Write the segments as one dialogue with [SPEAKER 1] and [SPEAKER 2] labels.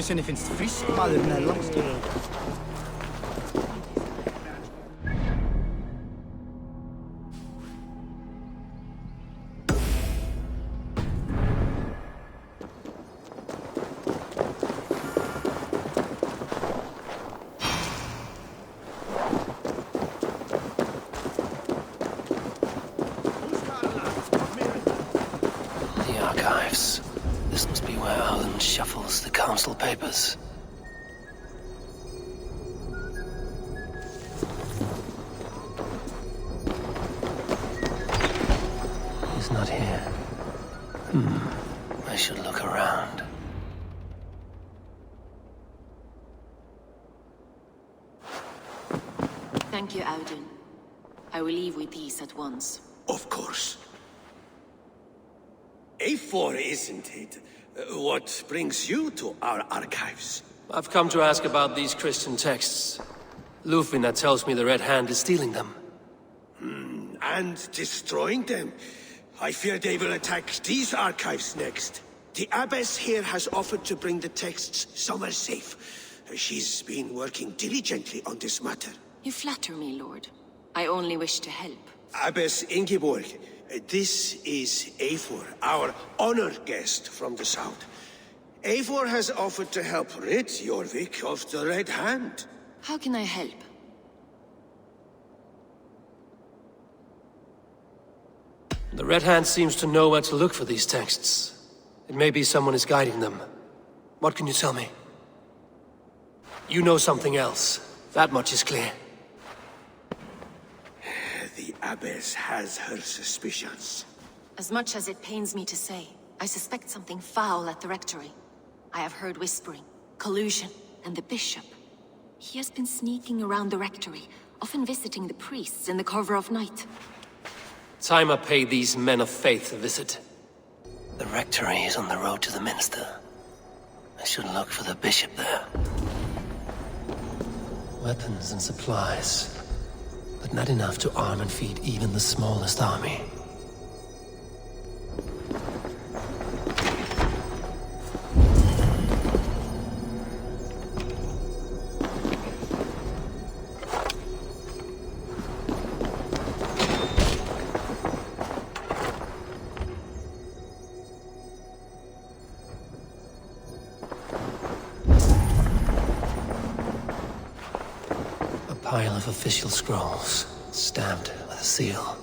[SPEAKER 1] Sen det finns frisk maður mellan.
[SPEAKER 2] The archives. This must be where Alan shuffles the council papers. He's not here. I should look around.
[SPEAKER 3] Thank you, Audun. I will leave with these at once.
[SPEAKER 4] Of course. A4, isn't it? What brings you to our archives?
[SPEAKER 2] I've come to ask about these Christian texts. Lufina tells me the Red Hand is stealing them.
[SPEAKER 4] And destroying them? I fear they will attack these archives next. The abbess here has offered to bring the texts somewhere safe. She's been working diligently on this matter.
[SPEAKER 3] You flatter me, Lord. I only wish to help.
[SPEAKER 4] Abbess Ingeborg, this is Eivor, our honored guest from the south. Eivor has offered to help rid Jorvik of the Red Hand.
[SPEAKER 3] How can I help?
[SPEAKER 2] The Red Hand seems to know where to look for these texts. It may be someone is guiding them. What can you tell me? You know something else. That much is clear.
[SPEAKER 4] The abbess has her suspicions.
[SPEAKER 3] As much as it pains me to say, I suspect something foul at the rectory. I have heard whispering, collusion, and the bishop. He has been sneaking around the rectory, often visiting the priests in the cover of night.
[SPEAKER 2] Time I pay these men of faith a visit. The rectory is on the road to the minster. I should look for the bishop there. Weapons and supplies, but not enough to arm and feed even the smallest army. Pile of official scrolls, stamped with a seal.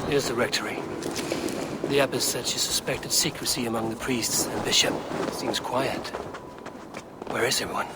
[SPEAKER 2] Here's the rectory. The abbess said she suspected secrecy among the priests and bishop. Seems quiet. Where is everyone?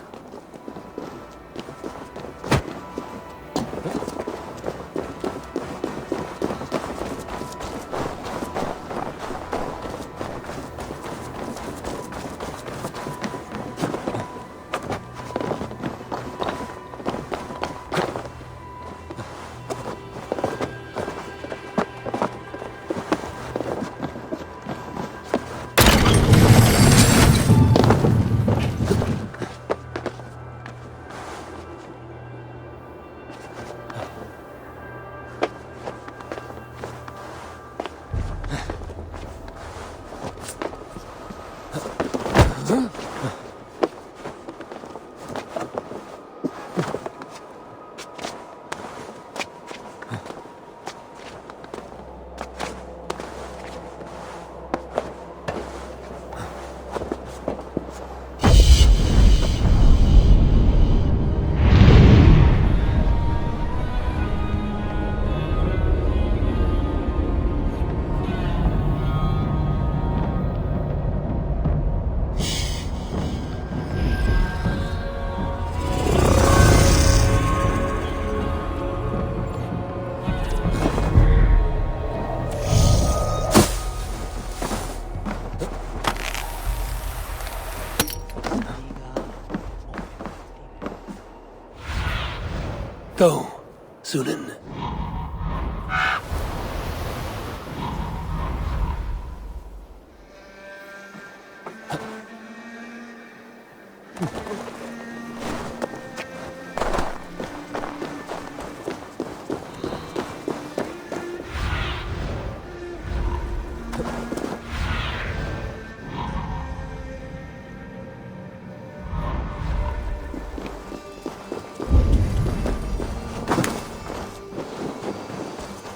[SPEAKER 2] Go, Sunan.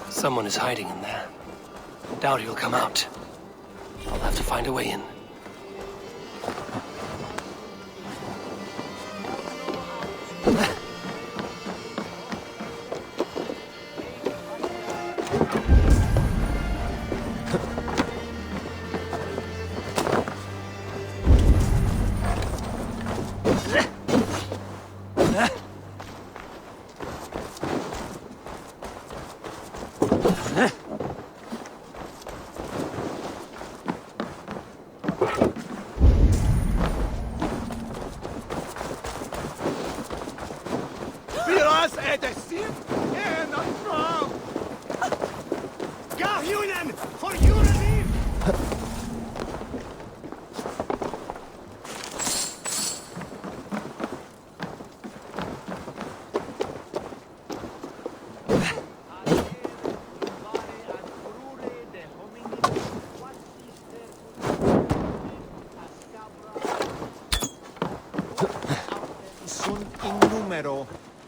[SPEAKER 2] Someone is hiding in there. Doubt he'll come out. I'll have to find a way in.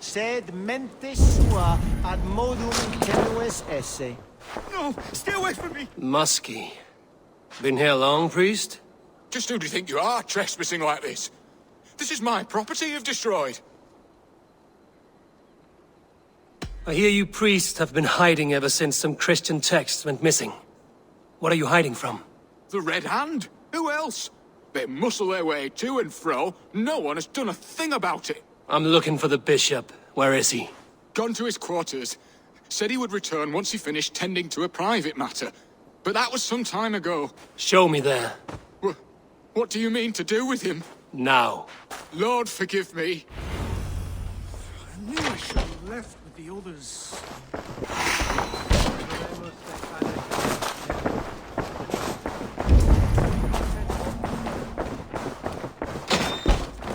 [SPEAKER 1] Sed mente sua ad modum tenues esse.
[SPEAKER 5] No! Stay away from me!
[SPEAKER 2] Muskie. Been here long, priest?
[SPEAKER 5] Just who do you think you are, trespassing like this? This is my property you've destroyed.
[SPEAKER 2] I hear you priests have been hiding ever since some Christian texts went missing. What are you hiding from?
[SPEAKER 5] The Red Hand? Who else? They muscle their way to and fro. No one has done a thing about it.
[SPEAKER 2] I'm looking for the bishop. Where is he?
[SPEAKER 5] Gone to his quarters. Said he would return once he finished tending to a private matter. But that was some time ago.
[SPEAKER 2] Show me there.
[SPEAKER 5] What do you mean to do with him?
[SPEAKER 2] Now.
[SPEAKER 5] Lord, forgive me.
[SPEAKER 4] I knew I should have left with the others.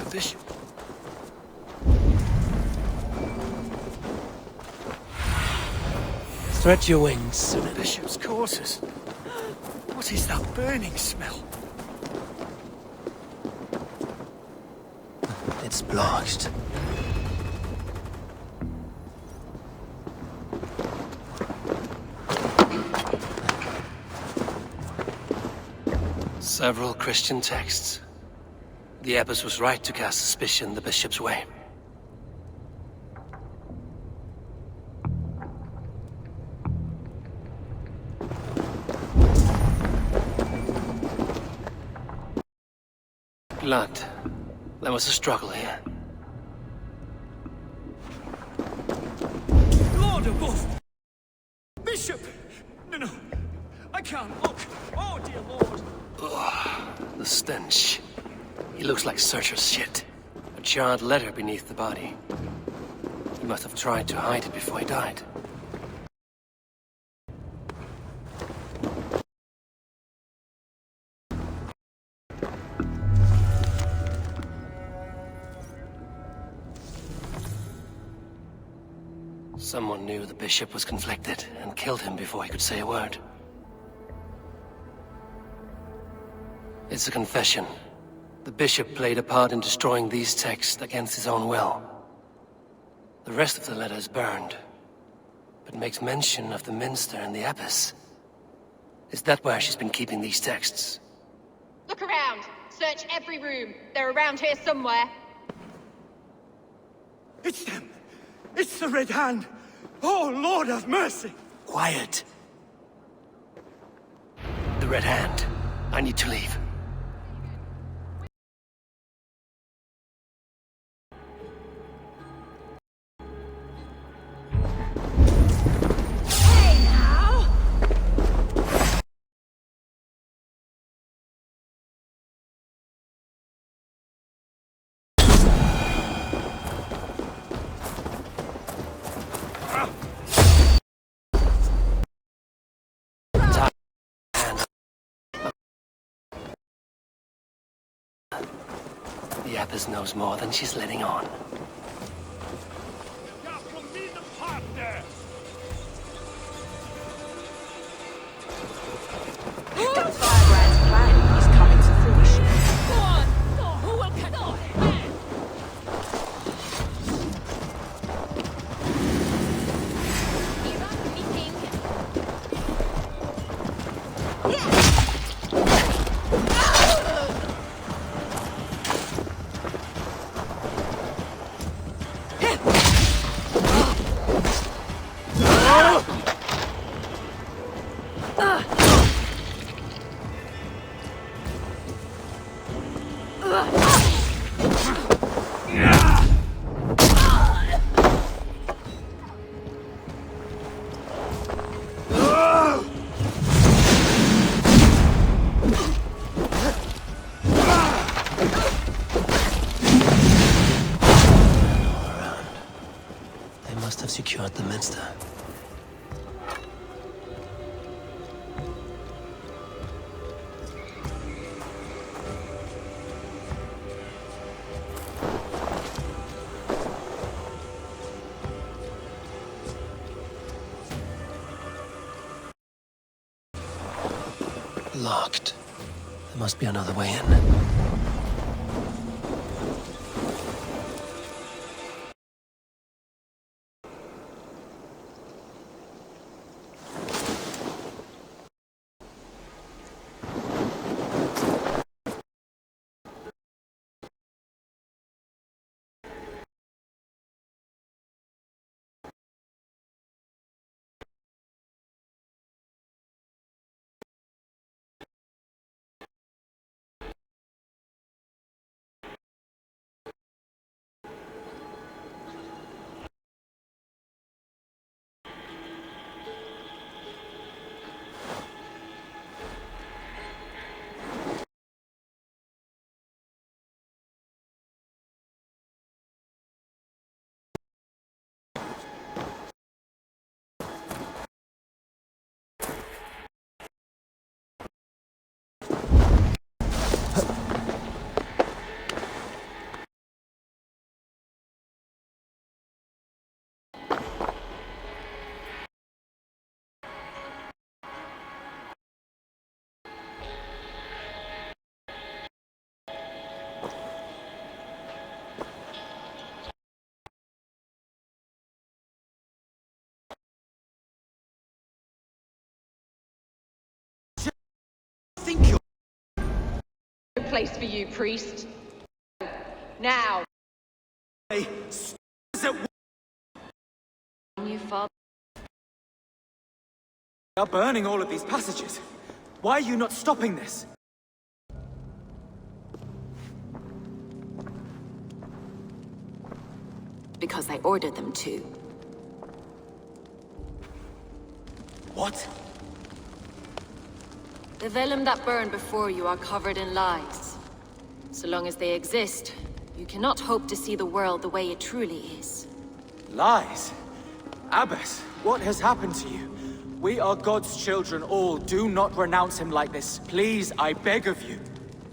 [SPEAKER 2] The bishop. Stretch your wings, Sunan.
[SPEAKER 4] Bishop's quarters. What is that burning smell?
[SPEAKER 2] It's blocked. Several Christian texts. The abbess was right to cast suspicion the bishop's way. Blood. There was a struggle here.
[SPEAKER 4] Lord above! Bishop! No. I can't look. Oh, dear Lord.
[SPEAKER 2] Ugh, the stench. He looks like Searcher's shit. A charred letter beneath the body. He must have tried to hide it before he died. Someone knew the bishop was conflicted and killed him before he could say a word. It's a confession. The bishop played a part in destroying these texts against his own will. The rest of the letter is burned, but makes mention of the minster and the abbess. Is that where she's been keeping these texts?
[SPEAKER 6] Look around. Search every room. They're around here somewhere.
[SPEAKER 4] It's them. It's the Red Hand. Oh, Lord have mercy.
[SPEAKER 2] Quiet. The Red Hand. I need to leave. The Abbess knows more than she's letting on.
[SPEAKER 7] The Firebrand's plan is coming to fruition.
[SPEAKER 6] Go on! Who will cut off?
[SPEAKER 2] They must have secured the minster. Locked. There must be another way in.
[SPEAKER 1] Think you're
[SPEAKER 6] No place for you, priest. Now.
[SPEAKER 3] You father.
[SPEAKER 8] They are burning all of these passages. Why are you not stopping this?
[SPEAKER 3] Because I ordered them to.
[SPEAKER 8] What?
[SPEAKER 3] The vellum that burned before you are covered in lies. So long as they exist, you cannot hope to see the world the way it truly is.
[SPEAKER 8] Lies? Abbess, what has happened to you? We are God's children all. Do not renounce him like this. Please, I beg of you.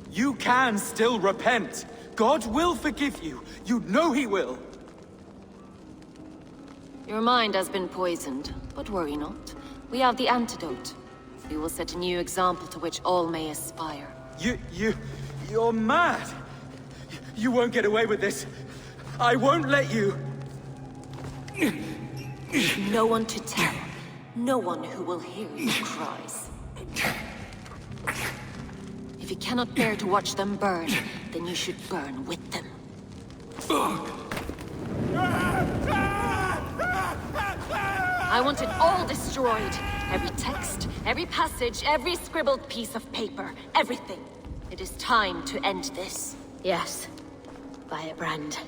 [SPEAKER 8] You can still repent. God will forgive you. You know he will.
[SPEAKER 3] Your mind has been poisoned, but worry not. We have the antidote. We will set a new example to which all may aspire.
[SPEAKER 8] You're mad. You won't get away with this. I won't let you.
[SPEAKER 3] No one to tell. No one who will hear your cries. If you cannot bear to watch them burn, then you should burn with them. I want it all destroyed. Every text, every passage, every scribbled piece of paper, everything. It is time to end this. Yes, Firebrand.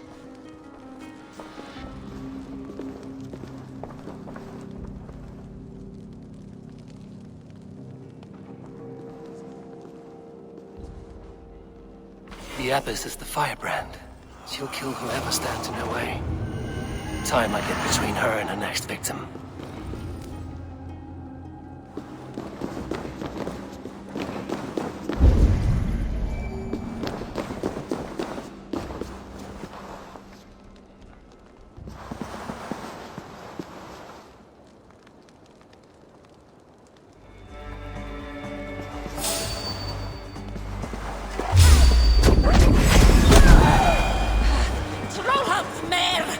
[SPEAKER 2] The Abbess is the Firebrand. She'll kill whoever stands in her way. Time might get between her and her next victim.
[SPEAKER 7] nightmare!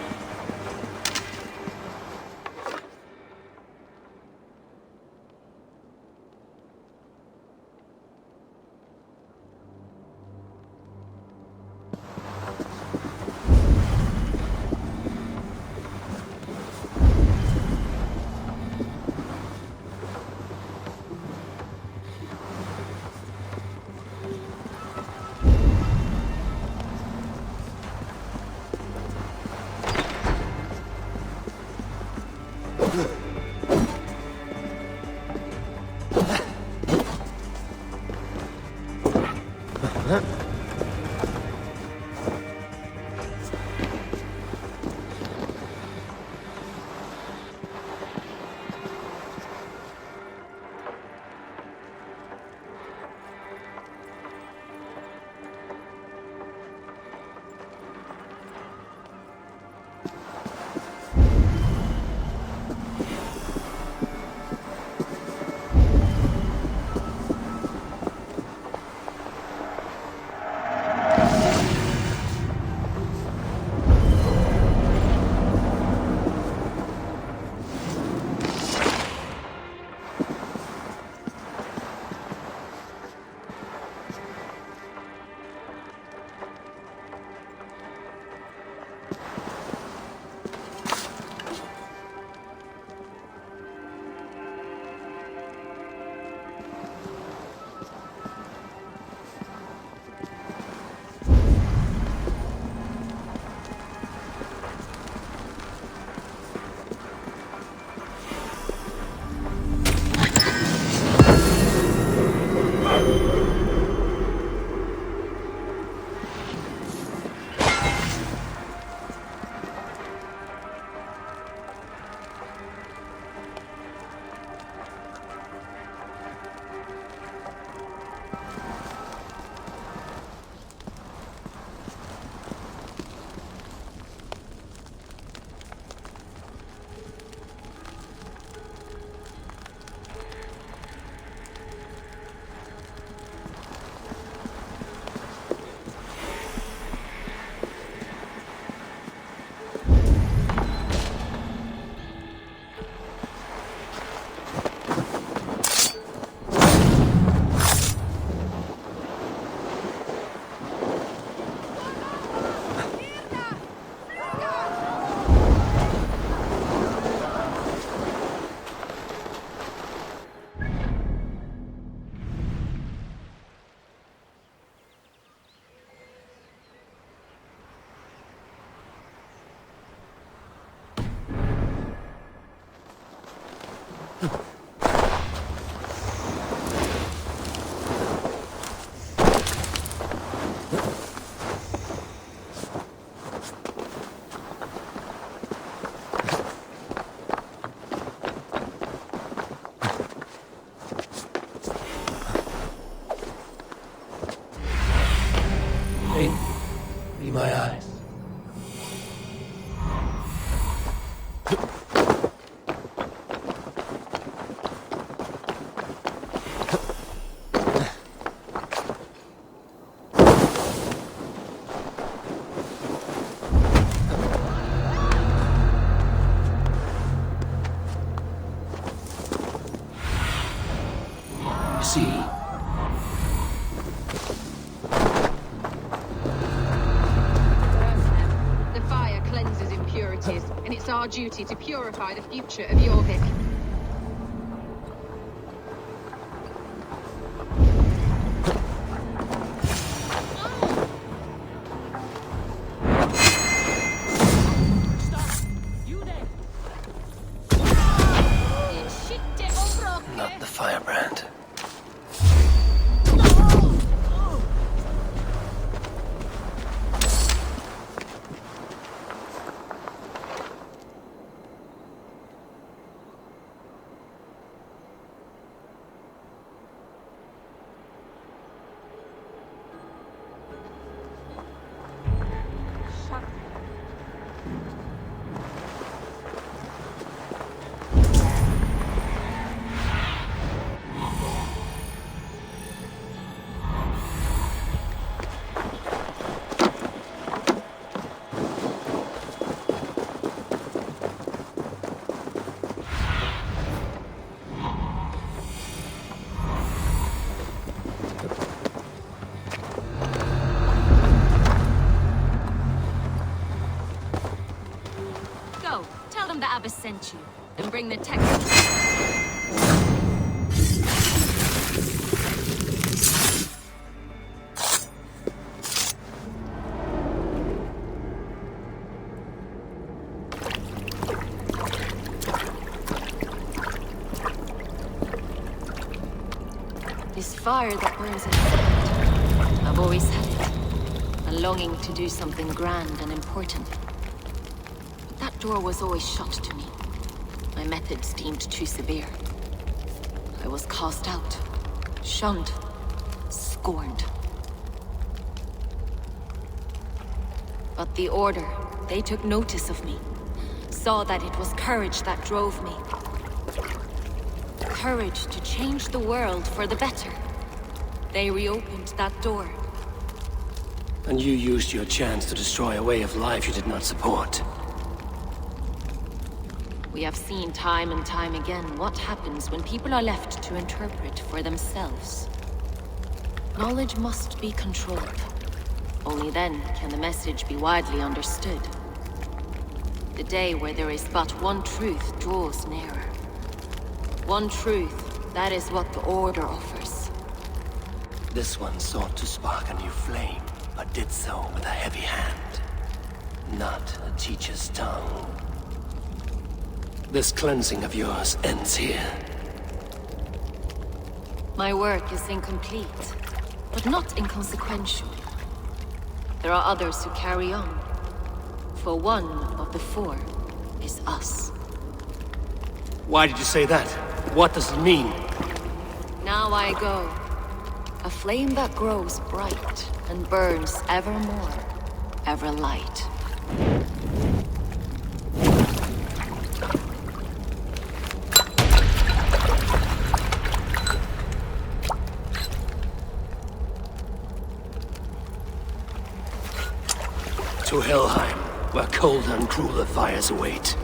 [SPEAKER 2] Be my eyes. See.
[SPEAKER 6] The fire cleanses impurities, and it's our duty to purify the future of Jorvik.
[SPEAKER 2] Not the firebrand.
[SPEAKER 3] Go, tell them the Abbess sent you, and bring the text. This fire that burns inside, I've always had it. A longing to do something grand and important. But that door was always shut to me. My methods deemed too severe. I was cast out, shunned, scorned. But the Order, they took notice of me. Saw that it was courage that drove me. Courage to change the world for the better. They reopened that door.
[SPEAKER 2] And you used your chance to destroy a way of life you did not support.
[SPEAKER 3] We have seen time and time again what happens when people are left to interpret for themselves. Knowledge must be controlled. Only then can the message be widely understood. The day where there is but one truth draws nearer. One truth, that is what the Order offers.
[SPEAKER 2] This one sought to spark a new flame, but did so with a heavy hand, not a teacher's tongue. This cleansing of yours ends here.
[SPEAKER 3] My work is incomplete, but not inconsequential. There are others who carry on. For one of the four is us.
[SPEAKER 2] Why did you say that? What does it mean?
[SPEAKER 3] Now I go. A flame that grows bright and burns ever more, ever light.
[SPEAKER 2] To Helheim, where colder and crueler fires await.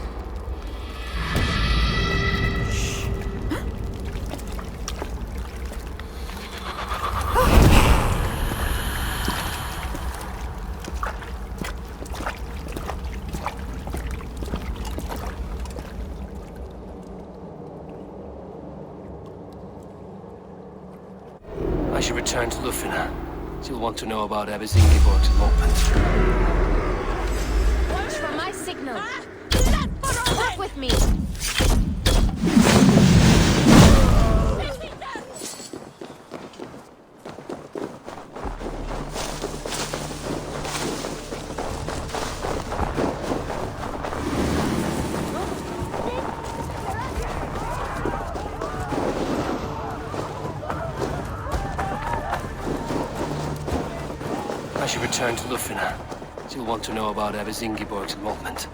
[SPEAKER 2] I should return to Lufina. She'll want to know about Abbess Ingeborg's involvement.
[SPEAKER 3] Watch for my signal. Work with me.
[SPEAKER 2] I should return to Lufina. She'll want to know about Abbess Ingeborg's involvement.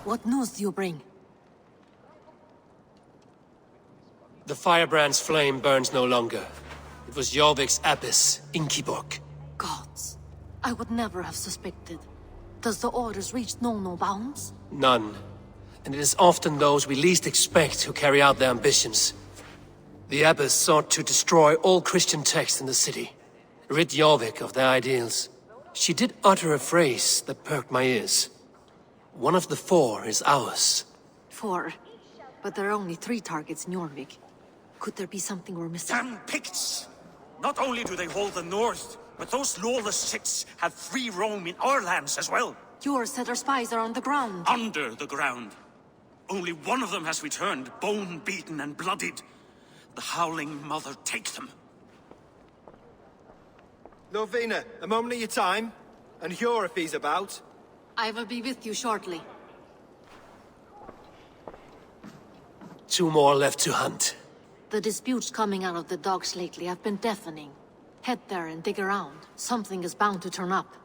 [SPEAKER 3] What news do you bring?
[SPEAKER 2] The firebrand's flame burns no longer. It was Jorvik's abbess, Inkiborg.
[SPEAKER 3] Gods. I would never have suspected. Does the orders reach no bounds?
[SPEAKER 2] None. And it is often those we least expect who carry out their ambitions. The abbess sought to destroy all Christian texts in the city, rid Jorvik of their ideals. She did utter a phrase that perked my ears. One of the 4 is ours.
[SPEAKER 3] 4. But there are only 3 targets in Jorvik. Could there be something we're missing?
[SPEAKER 9] Damn Picts! Not only do they hold the north, but those lawless sects have free roam in our lands as well.
[SPEAKER 3] Your said our spies are on the ground.
[SPEAKER 9] Under the ground. Only one of them has returned, bone-beaten and bloodied. The Howling Mother take them.
[SPEAKER 1] Lovina, a moment of your time. And Hjor if he's about.
[SPEAKER 3] I will be with you shortly.
[SPEAKER 2] 2 more left to hunt.
[SPEAKER 3] The disputes coming out of the docks lately have been deafening. Head there and dig around. Something is bound to turn up.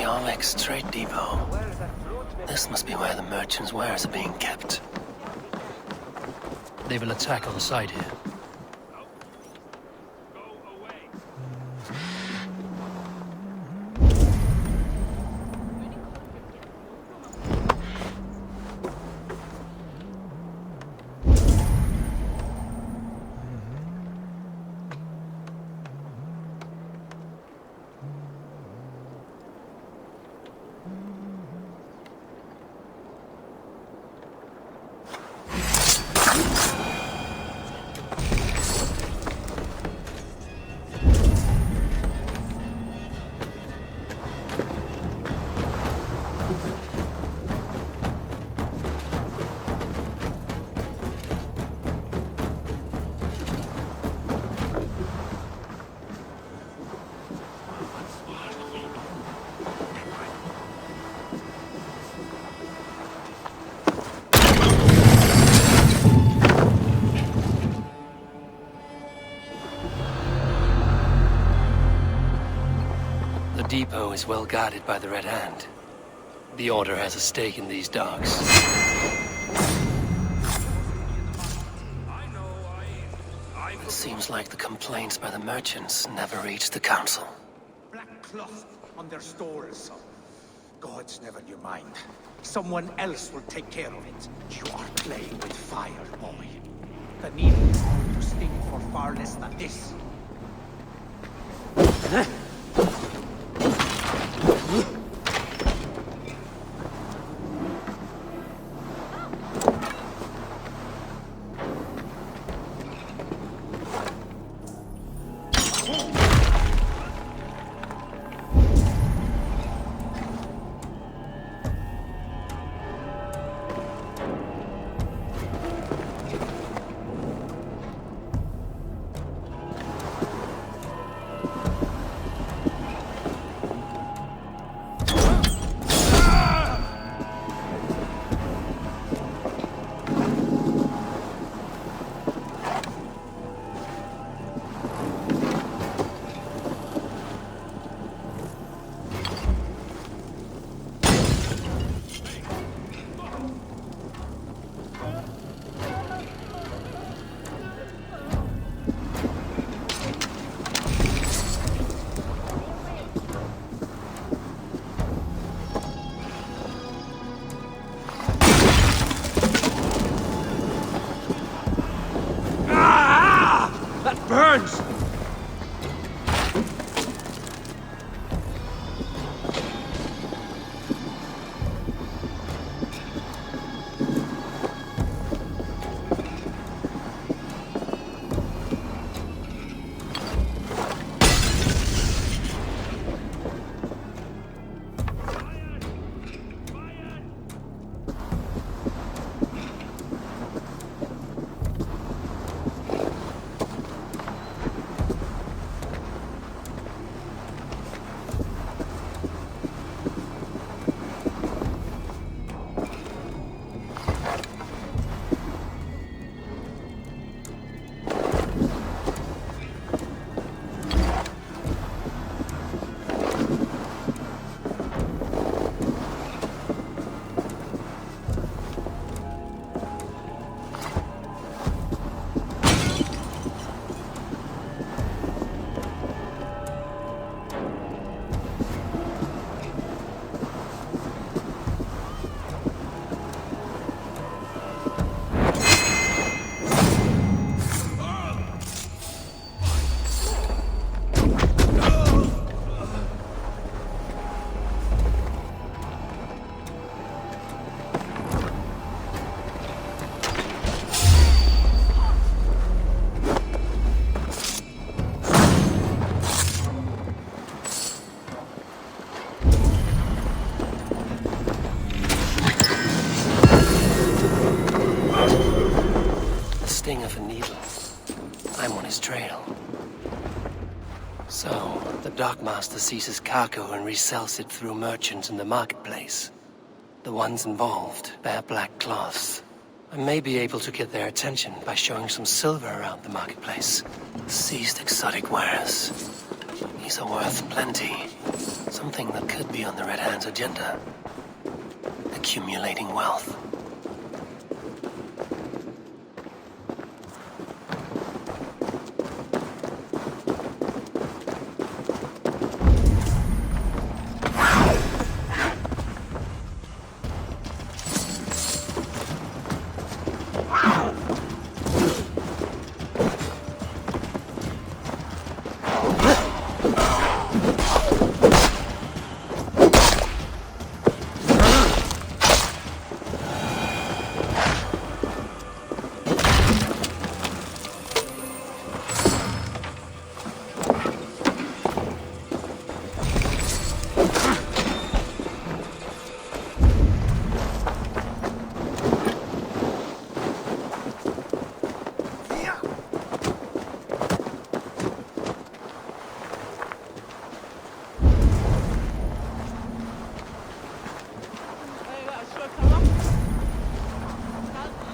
[SPEAKER 2] Jorvik's trade depot. This must be where the merchants' wares are being kept. They will attack on sight here. The depot is well guarded by the Red Hand. The Order has a stake in these docks. It seems like the complaints by the merchants never reached the Council.
[SPEAKER 10] Black cloth on their stores. Gods never knew mind. Someone else will take care of it. You are playing with fire, boy. The needle is going to sting for far less than this.
[SPEAKER 2] burns! Sting of a needle. I'm on his trail. So, the Dockmaster seizes cargo and resells it through merchants in the marketplace. The ones involved bear black cloths. I may be able to get their attention by showing some silver around the marketplace. Seized exotic wares. These are worth plenty. Something that could be on the Red Hand's agenda. Accumulating wealth.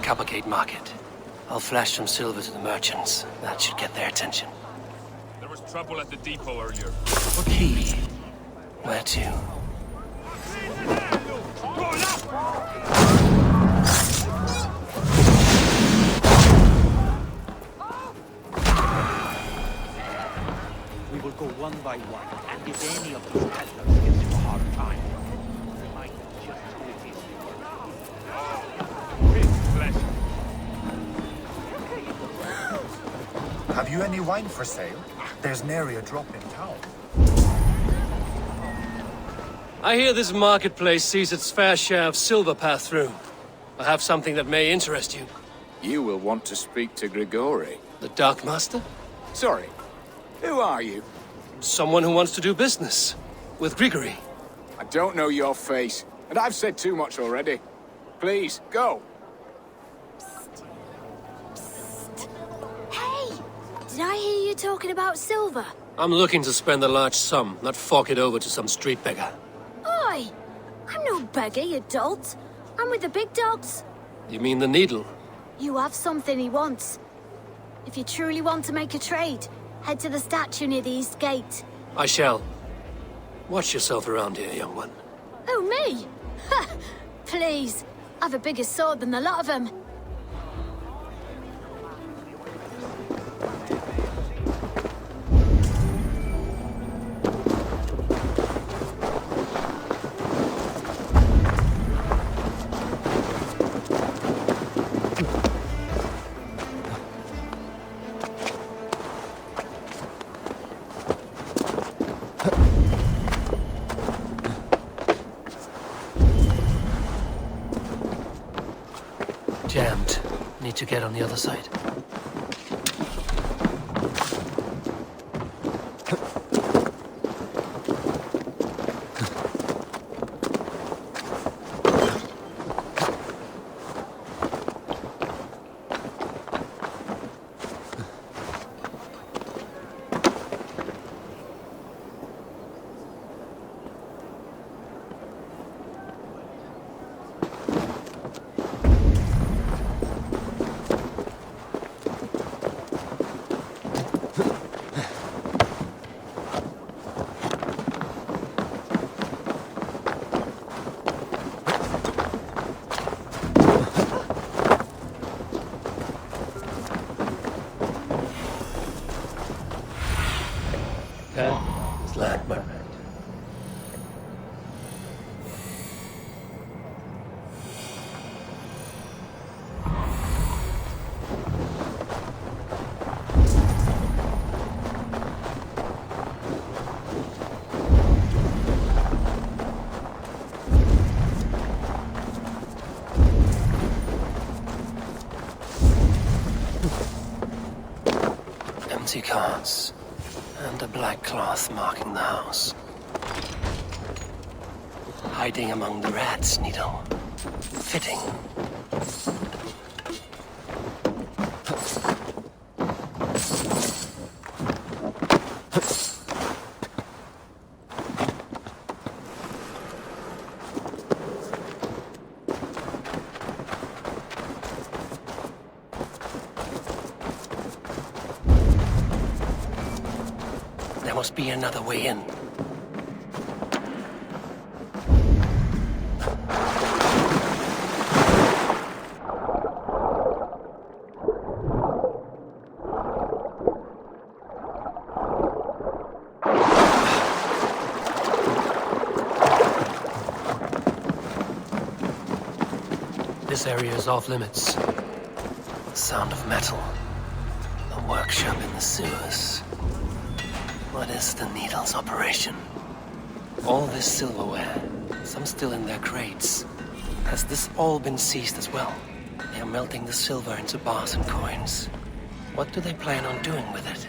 [SPEAKER 2] Coppergate Market. I'll flash some silver to the merchants. That should get their attention.
[SPEAKER 11] There was trouble at the depot earlier.
[SPEAKER 2] Key. Where to?
[SPEAKER 10] We will go one by one, and if any of these peddlers gives you a hard time, remind them just who it is they were.
[SPEAKER 12] Have you any wine for sale? There's nary a drop in town.
[SPEAKER 2] I hear this marketplace sees its fair share of silver pass through. I have something that may interest you.
[SPEAKER 5] You will want to speak to Grigori.
[SPEAKER 2] The Darkmaster?
[SPEAKER 5] Sorry, who are you?
[SPEAKER 2] Someone who wants to do business. With Grigori.
[SPEAKER 5] I don't know your face, and I've said too much already. Please, go.
[SPEAKER 13] Hey! Did I hear you talking about silver?
[SPEAKER 2] I'm looking to spend a large sum, not fork it over to some street beggar.
[SPEAKER 13] Oi! I'm no beggar, you dolt. I'm with the big dogs.
[SPEAKER 2] You mean the needle?
[SPEAKER 13] You have something he wants. If you truly want to make a trade, head to the statue near the east gate.
[SPEAKER 2] I shall. Watch yourself around here, young one.
[SPEAKER 13] Oh, me? Ha! Please. I've a bigger sword than the lot of them.
[SPEAKER 2] to get on the other side. Empty carts, and a black cloth marking the house. Hiding among the rats, Needle. Fitting. There must be another way in. This area is off limits. The sound of metal. The workshop in the sewers. What is the Needle's operation? All this silverware, some still in their crates. Has this all been seized as well? They are melting the silver into bars and coins. What do they plan on doing with it?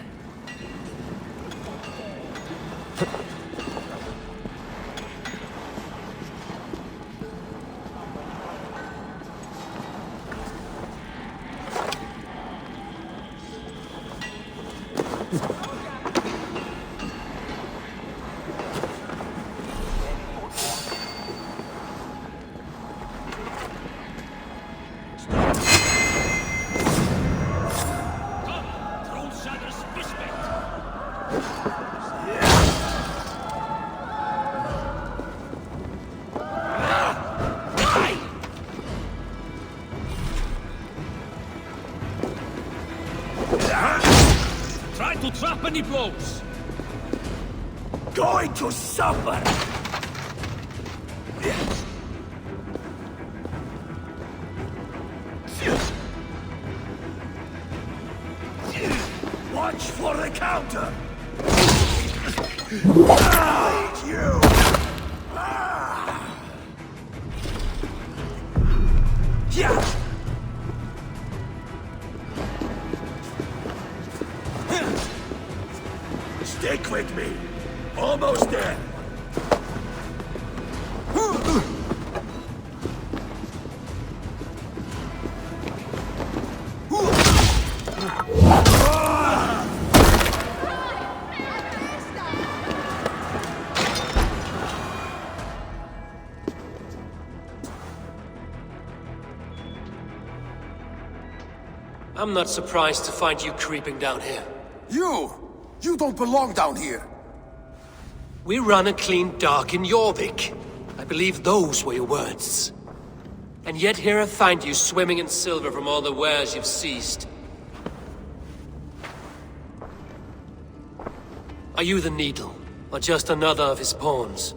[SPEAKER 11] Try to trap any blows!
[SPEAKER 4] Going to suffer! Watch for the counter! Right, you! Yeah! Stick with me! Almost there!
[SPEAKER 2] I'm not surprised to find you creeping down here.
[SPEAKER 14] You don't belong down here!
[SPEAKER 2] We run a clean dock in Jorvik. I believe those were your words. And yet here I find you swimming in silver from all the wares you've seized. Are you the Needle, or just another of his pawns?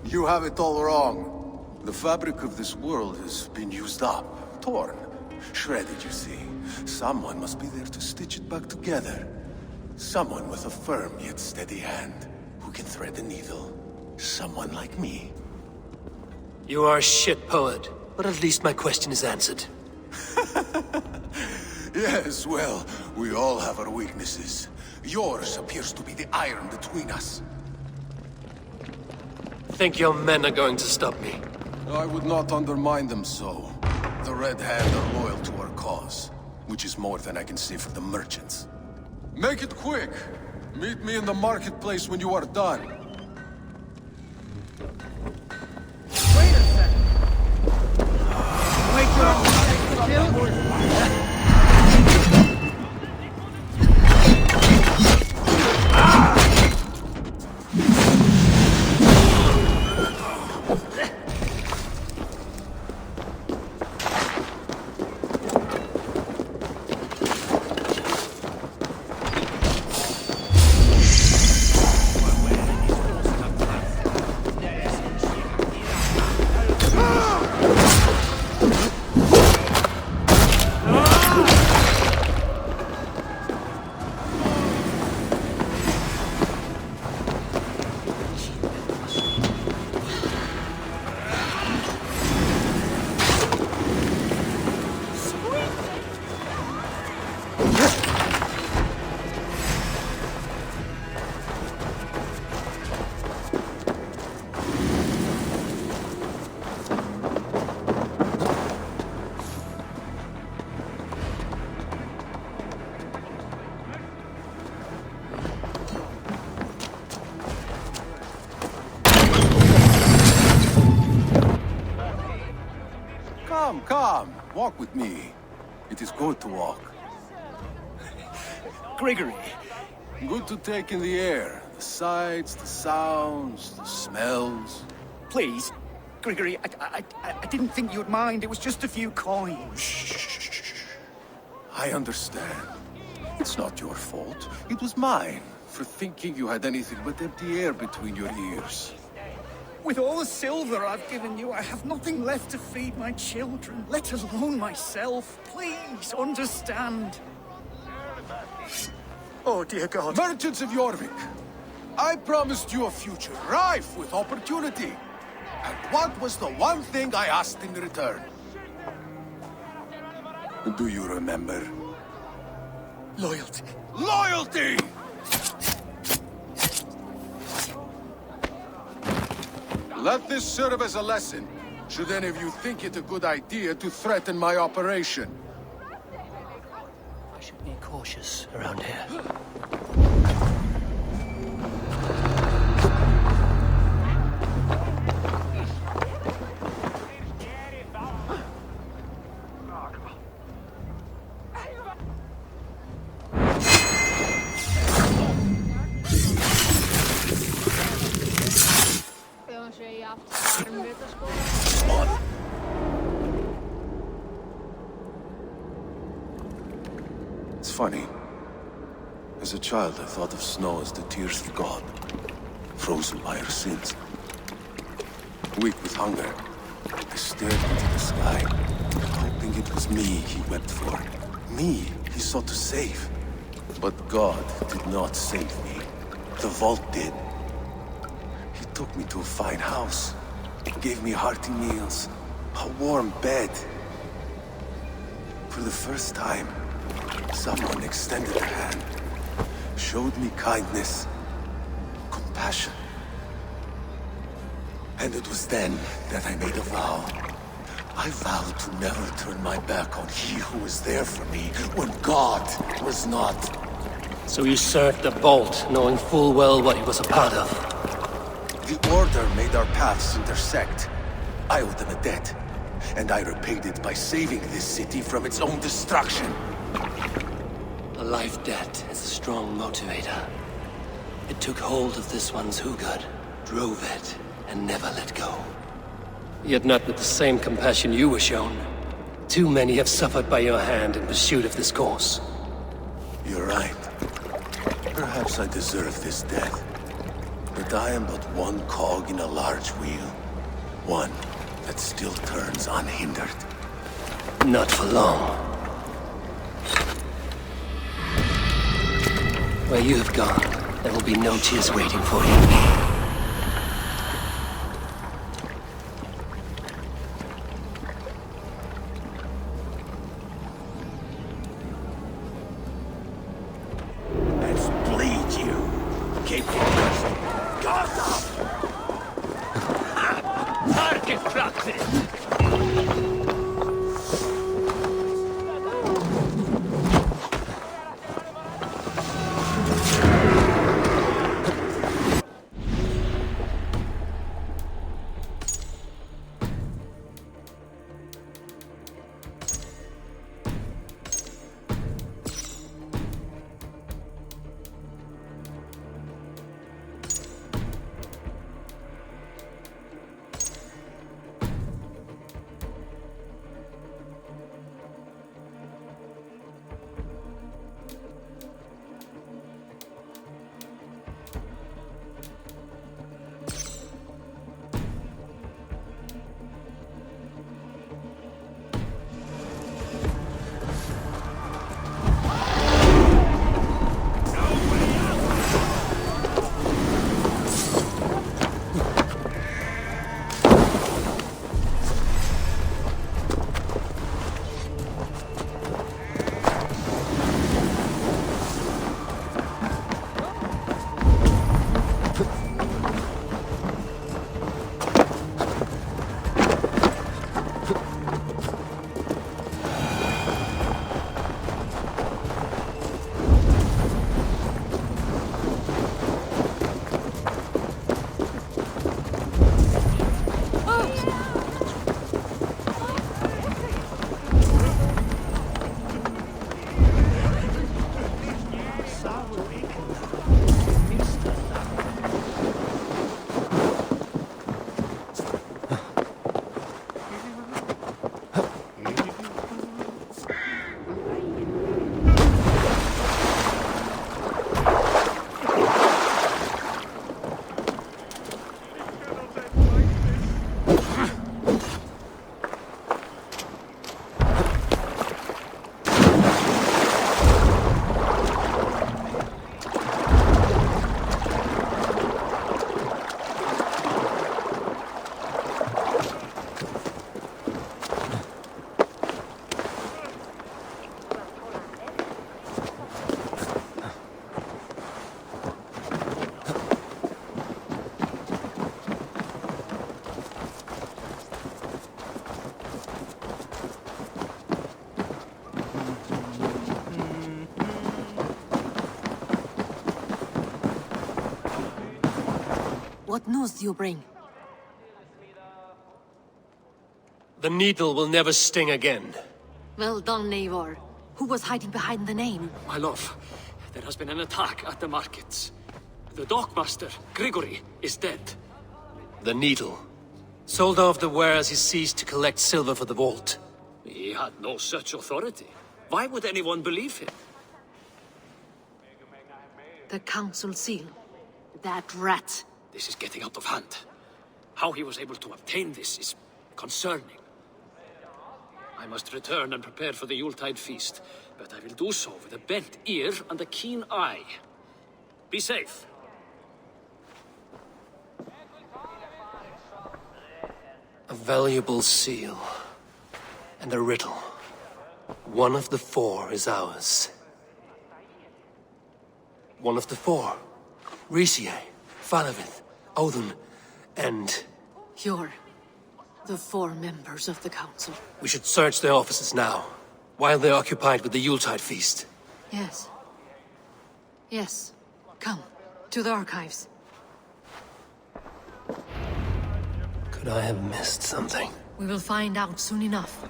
[SPEAKER 14] You have it all wrong. The fabric of this world has been used up, torn, shredded, you see. Someone must be there to stitch it back together. Someone with a firm yet steady hand, who can thread the needle. Someone like me.
[SPEAKER 2] You are a shit poet, but at least my question is answered.
[SPEAKER 14] Yes, well, we all have our weaknesses. Yours appears to be the iron between us.
[SPEAKER 2] Think your men are going to stop me?
[SPEAKER 14] I would not undermine them so. The Red Hand are loyal to our cause, which is more than I can say for the merchants. Make it quick! Meet me in the marketplace when you are done.
[SPEAKER 10] Wait a second! Wait till
[SPEAKER 14] Come, walk with me. It is good to walk.
[SPEAKER 10] Gregory.
[SPEAKER 14] Good to take in the air. The sights, the sounds, the smells.
[SPEAKER 10] Please, Gregory, I didn't think you'd mind. It was just a few coins.
[SPEAKER 14] Shh. I understand. It's not your fault. It was mine, for thinking you had anything but empty air between your ears.
[SPEAKER 10] With all the silver I've given you, I have nothing left to feed my children, let alone myself. Please, understand. Oh, dear God.
[SPEAKER 14] Merchants of Jorvik, I promised you a future rife with opportunity. And what was the one thing I asked in return? Do you remember?
[SPEAKER 10] Loyalty.
[SPEAKER 14] Loyalty! Let this serve as a lesson, should any of you think it a good idea to threaten my operation.
[SPEAKER 2] I should be cautious around here.
[SPEAKER 14] It's funny. As a child, I thought of snow as the tears of God, frozen by our sins. Weak with hunger, I stared into the sky, hoping it was me he wept for. Me he sought to save. But God did not save me. The vault did. He took me to a fine house, gave me hearty meals, a warm bed. For the first time, someone extended a hand, showed me kindness, compassion. And it was then that I made a vow. I vowed to never turn my back on he who was there for me when God was not.
[SPEAKER 2] So you served the Vault, knowing full well what he was a part of.
[SPEAKER 14] The Order made our paths intersect. I owed them a debt, and I repaid it by saving this city from its own destruction.
[SPEAKER 2] A life debt is a strong motivator. It took hold of this one's Hugad, drove it, and never let go. Yet not with the same compassion you were shown. Too many have suffered by your hand in pursuit of this course.
[SPEAKER 14] You're right. Perhaps I deserve this death. But I am but one cog in a large wheel. One that still turns unhindered.
[SPEAKER 2] Not for long. Where you have gone, there will be no tears waiting for you.
[SPEAKER 4] Gameplayers. Gotham!
[SPEAKER 11] Target practice!
[SPEAKER 3] What news do you bring?
[SPEAKER 2] The needle will never sting again.
[SPEAKER 3] Well done, Eivor. Who was hiding behind the name?
[SPEAKER 11] My love, there has been an attack at the markets. The dockmaster, Grigory, is dead.
[SPEAKER 2] The needle. Sold off the ware as he ceased to collect silver for the vault.
[SPEAKER 11] He had no such authority. Why would anyone believe him?
[SPEAKER 3] The council seal. That rat.
[SPEAKER 11] This is getting out of hand. How he was able to obtain this is concerning. I must return and prepare for the Yuletide feast, but I will do so with a bent ear and a keen eye. Be safe.
[SPEAKER 2] A valuable seal. And a riddle. One of the four is ours. One of the four. Riesier, Falavith, Odin, and...
[SPEAKER 3] You're the four members of the council.
[SPEAKER 2] We should search their offices now, while they're occupied with the Yuletide feast.
[SPEAKER 3] Yes. Yes. Come, to the archives.
[SPEAKER 2] Could I have missed something?
[SPEAKER 3] We will find out soon enough.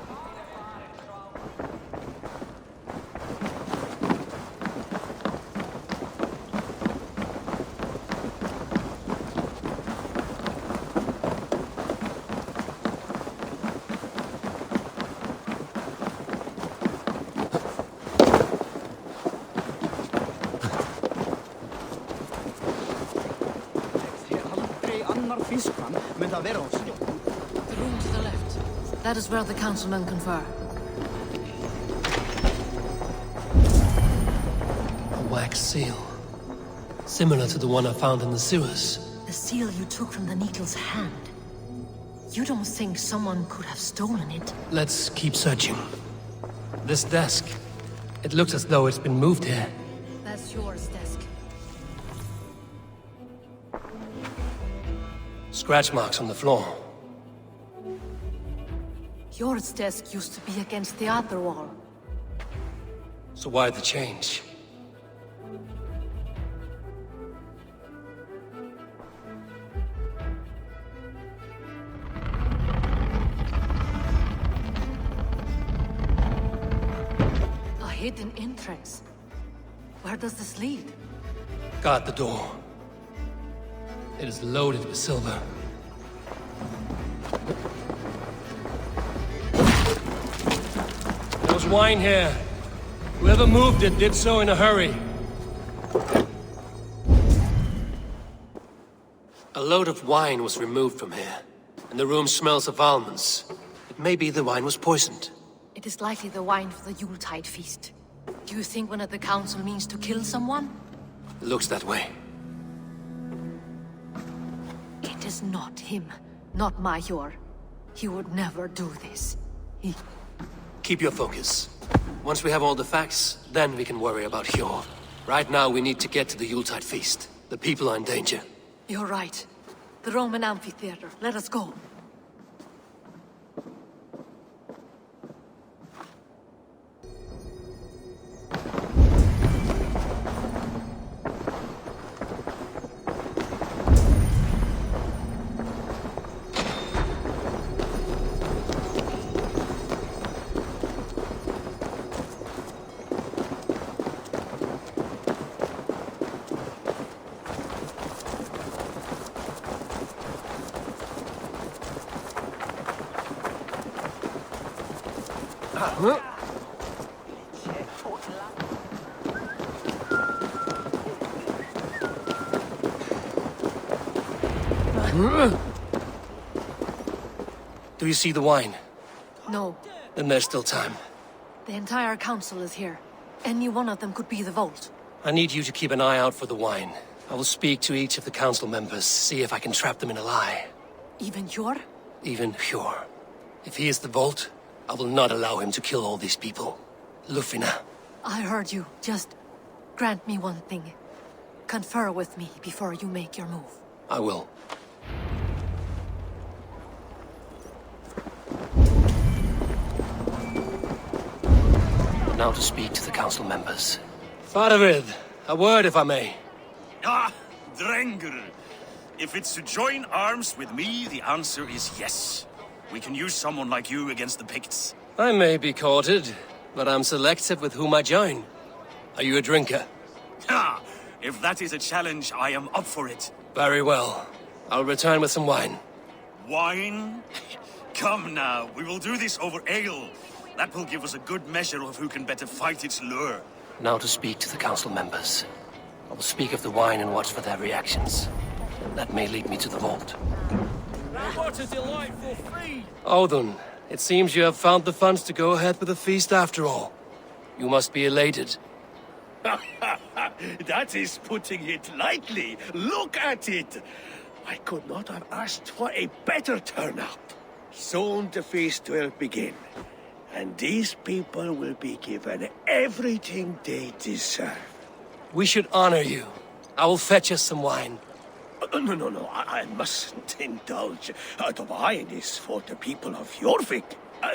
[SPEAKER 3] The room to the left. That is where the councilmen confer.
[SPEAKER 2] A wax seal. Similar to the one I found in the sewers.
[SPEAKER 3] The seal you took from the needle's hand. You don't think someone could have stolen it?
[SPEAKER 2] Let's keep searching. This desk. It looks as though it's been moved here.
[SPEAKER 3] That's yours, desk.
[SPEAKER 2] Scratch marks on the floor.
[SPEAKER 15] Yours desk used to be against the other wall.
[SPEAKER 2] So why the change?
[SPEAKER 15] A hidden entrance. Where does this lead?
[SPEAKER 2] Guard the door. It is loaded with silver. There was wine here. Whoever moved it did so in a hurry. A load of wine was removed from here, and the room smells of almonds. It may be the wine was poisoned.
[SPEAKER 15] It is likely the wine for the Yuletide feast. Do you think one of the council means to kill someone?
[SPEAKER 2] It looks that way.
[SPEAKER 15] It is not him, not Major. He would never do this.
[SPEAKER 2] Keep your focus. Once we have all the facts, then we can worry about Hjor. Right now, we need to get to the Yuletide feast. The people are in danger.
[SPEAKER 15] You're right. The Roman amphitheater. Let us go.
[SPEAKER 2] Do you see the wine?
[SPEAKER 15] No.
[SPEAKER 2] Then there's still time.
[SPEAKER 15] The entire council is here. Any one of them could be the vault.
[SPEAKER 2] I need you to keep an eye out for the wine. I will speak to each of the council members, see if I can trap them in a lie.
[SPEAKER 15] Even Hjor?
[SPEAKER 2] Even Hjor. If he is the vault, I will not allow him to kill all these people. Lufina.
[SPEAKER 15] I heard you. Just grant me one thing. Confer with me before you make your move.
[SPEAKER 2] I will. Now to speak to the council members. Faravid, a word if I may.
[SPEAKER 9] Ah, Drengr. If it's to join arms with me, the answer is yes. We can use someone like you against the Picts.
[SPEAKER 2] I may be courted, but I'm selective with whom I join. Are you a drinker?
[SPEAKER 9] Ha! If that is a challenge, I am up for it.
[SPEAKER 2] Very well. I'll return with some wine.
[SPEAKER 9] Wine? Come now, we will do this over ale. That will give us a good measure of who can better fight its lure.
[SPEAKER 2] Now to speak to the council members. I will speak of the wine and watch for their reactions. That may lead me to the vault.
[SPEAKER 11] What a delightful feast!
[SPEAKER 2] Odin, it seems you have found the funds to go ahead with the feast after all. You must be elated.
[SPEAKER 4] That is putting it lightly. Look at it. I could not have asked for a better turnout. Soon the feast will begin. And these people will be given everything they deserve.
[SPEAKER 2] We should honor you. I will fetch us some wine.
[SPEAKER 4] No, I mustn't indulge. The wine is for the people of Jorvik.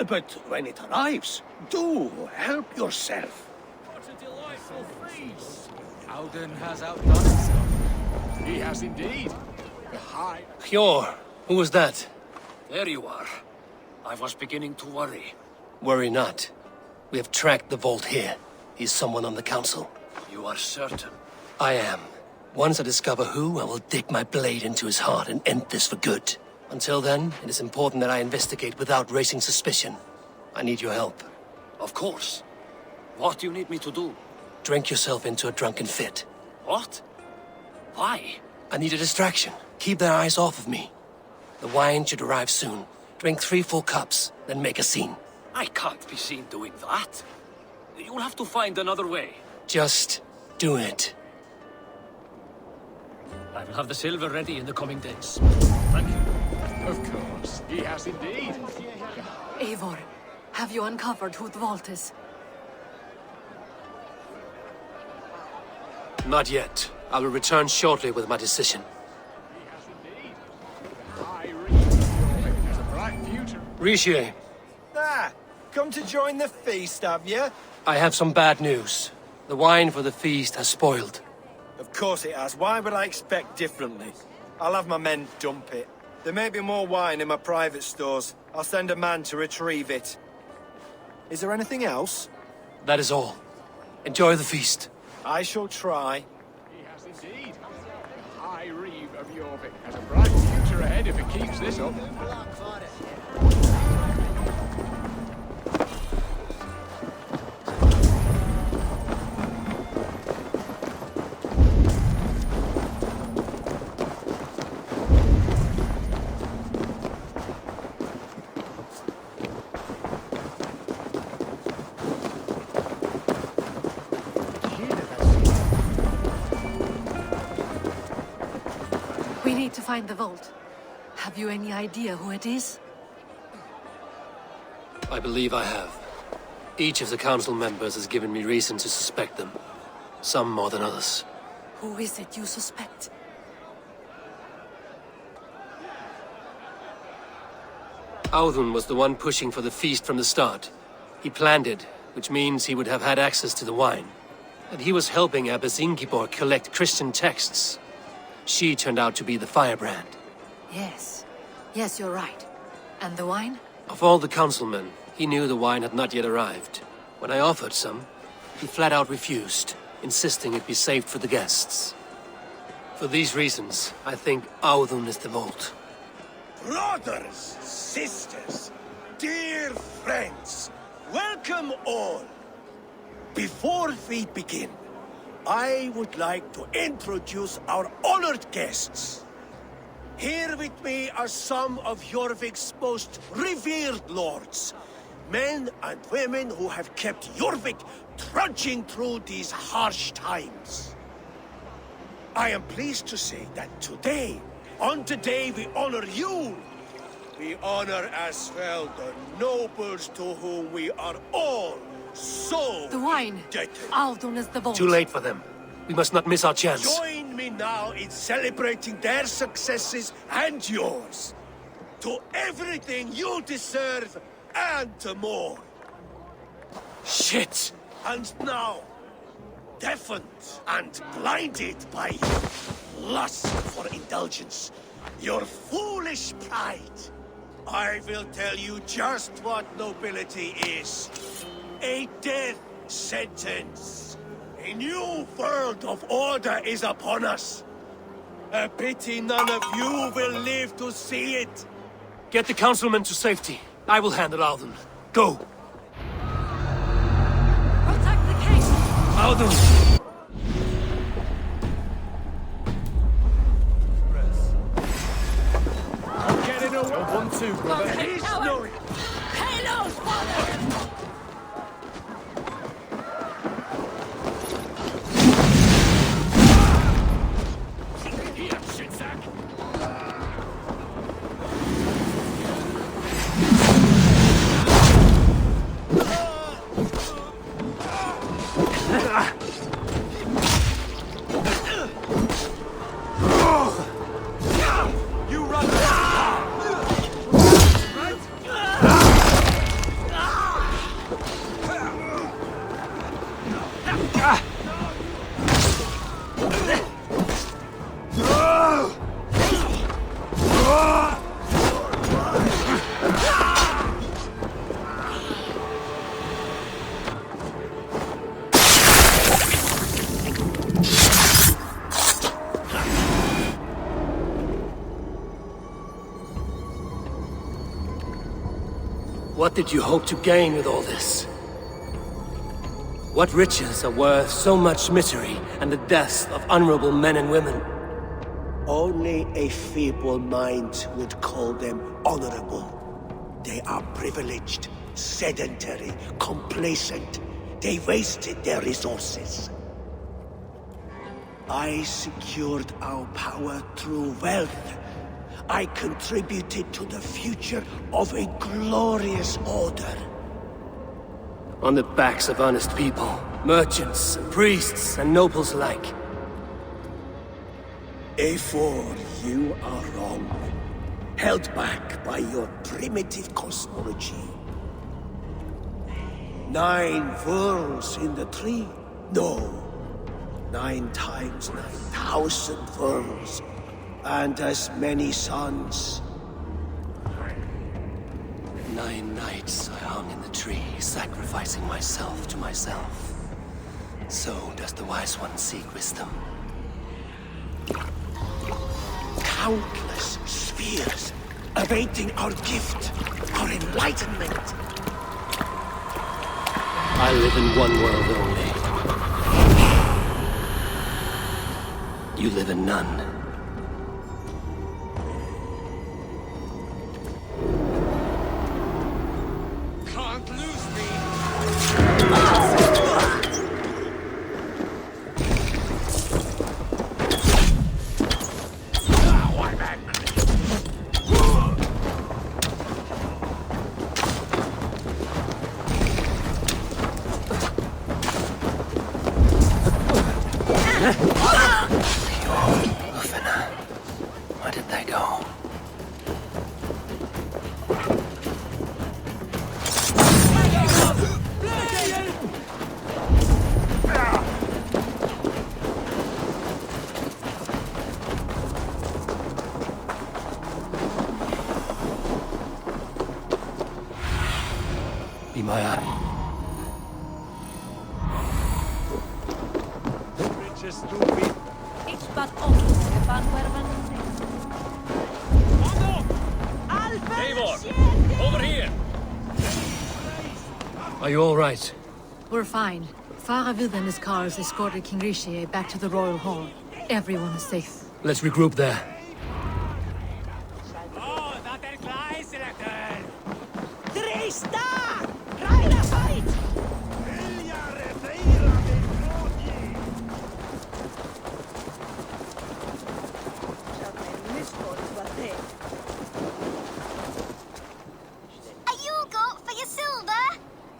[SPEAKER 4] But when it arrives, do help yourself.
[SPEAKER 11] What a delightful feast!
[SPEAKER 8] Alden has outdone himself.
[SPEAKER 5] He has indeed. The high...
[SPEAKER 2] Hjor, who was that?
[SPEAKER 11] There you are. I was beginning to worry.
[SPEAKER 2] Worry not. We have tracked the vault here. He's someone on the council.
[SPEAKER 11] You are certain?
[SPEAKER 2] I am. Once I discover who, I will dig my blade into his heart and end this for good. Until then, it is important that I investigate without raising suspicion. I need your help.
[SPEAKER 11] Of course. What do you need me to do?
[SPEAKER 2] Drink yourself into a drunken fit.
[SPEAKER 11] What? Why?
[SPEAKER 2] I need a distraction. Keep their eyes off of me. The wine should arrive soon. Drink 3 full cups, then make a scene.
[SPEAKER 11] I can't be seen doing that. You'll have to find another way.
[SPEAKER 2] Just do it.
[SPEAKER 11] I will have the silver ready in the coming days. Thank you.
[SPEAKER 5] Of course, he has indeed.
[SPEAKER 15] Eivor, have you uncovered who the vault is?
[SPEAKER 2] Not yet. I will return shortly with my decision.
[SPEAKER 5] He has indeed. The
[SPEAKER 2] Richier,
[SPEAKER 1] Ah, come to join the feast, have you?
[SPEAKER 2] I have some bad news. The wine for the feast has spoiled.
[SPEAKER 1] Of course it has. Why would I expect differently? I'll have my men dump it. There may be more wine in my private stores. I'll send a man to retrieve it. Is there anything else?
[SPEAKER 2] That is all. Enjoy the feast.
[SPEAKER 1] I shall try.
[SPEAKER 5] He has indeed. The High Reeve of Jorvik has a bright future ahead if it keeps this up.
[SPEAKER 15] We need to find the vault. Have you any idea who it is?
[SPEAKER 2] I believe I have. Each of the council members has given me reason to suspect them. Some more than others.
[SPEAKER 15] Who is it you suspect?
[SPEAKER 2] Audun was the one pushing for the feast from the start. He planned it, which means he would have had access to the wine. And he was helping Abbess Ingeborg collect Christian texts. She turned out to be the firebrand.
[SPEAKER 15] Yes. Yes, you're right. And the wine?
[SPEAKER 2] Of all the councilmen, he knew the wine had not yet arrived. When I offered some, he flat out refused, insisting it be saved for the guests. For these reasons, I think Audun is the vault.
[SPEAKER 4] Brothers, sisters, dear friends, welcome all. Before we begin, I would like to introduce our honored guests. Here with me are some of Jorvik's most revered lords. Men and women who have kept Jorvik trudging through these harsh times. I am pleased to say that today, on the day we honor you, we honor as well the nobles to whom we are all so
[SPEAKER 15] The wine!
[SPEAKER 4] indebted.
[SPEAKER 15] Audun is the vault.
[SPEAKER 2] Too late for them. We must not miss our chance.
[SPEAKER 4] Join me now in celebrating their successes and yours. To everything you deserve and more.
[SPEAKER 2] Shit!
[SPEAKER 4] And now, deafened and blinded by your lust for indulgence, your foolish pride, I will tell you just what nobility is. A death sentence. A new world of order is upon us. A pity none of you will live to see it.
[SPEAKER 2] Get the councilmen to safety. I will handle Audun. Go!
[SPEAKER 15] Protect the king!
[SPEAKER 2] Audun!
[SPEAKER 1] I'm getting away. 1-2, brother.
[SPEAKER 4] Please, no.
[SPEAKER 15] Halos, father!
[SPEAKER 4] You run.
[SPEAKER 2] What did you hope to gain with all this? What riches are worth so much misery and the deaths of honorable men and women?
[SPEAKER 4] Only a feeble mind would call them honorable. They are privileged, sedentary, complacent. They wasted their resources. I secured our power through wealth. I contributed to the future of a glorious order.
[SPEAKER 2] On the backs of honest people, merchants, and priests, and nobles alike.
[SPEAKER 4] Eivor, you are wrong. held back by your primitive cosmology. 9 worlds in the tree? No. 9 times 9,000 worlds, and as many suns.
[SPEAKER 2] 9 nights I hung in the tree, sacrificing myself to myself. So does the Wise One seek wisdom.
[SPEAKER 4] Countless spheres, awaiting our gift, our enlightenment.
[SPEAKER 2] I live in one world only. You live in none.
[SPEAKER 4] Can't lose me!
[SPEAKER 2] Where did they go? Be my eye.
[SPEAKER 7] It's but
[SPEAKER 11] Eivor, over here!
[SPEAKER 2] Are you all right?
[SPEAKER 15] We're fine. Faravid and his cars escorted King Rishi back to the Royal Hall. Everyone is safe.
[SPEAKER 2] Let's regroup there.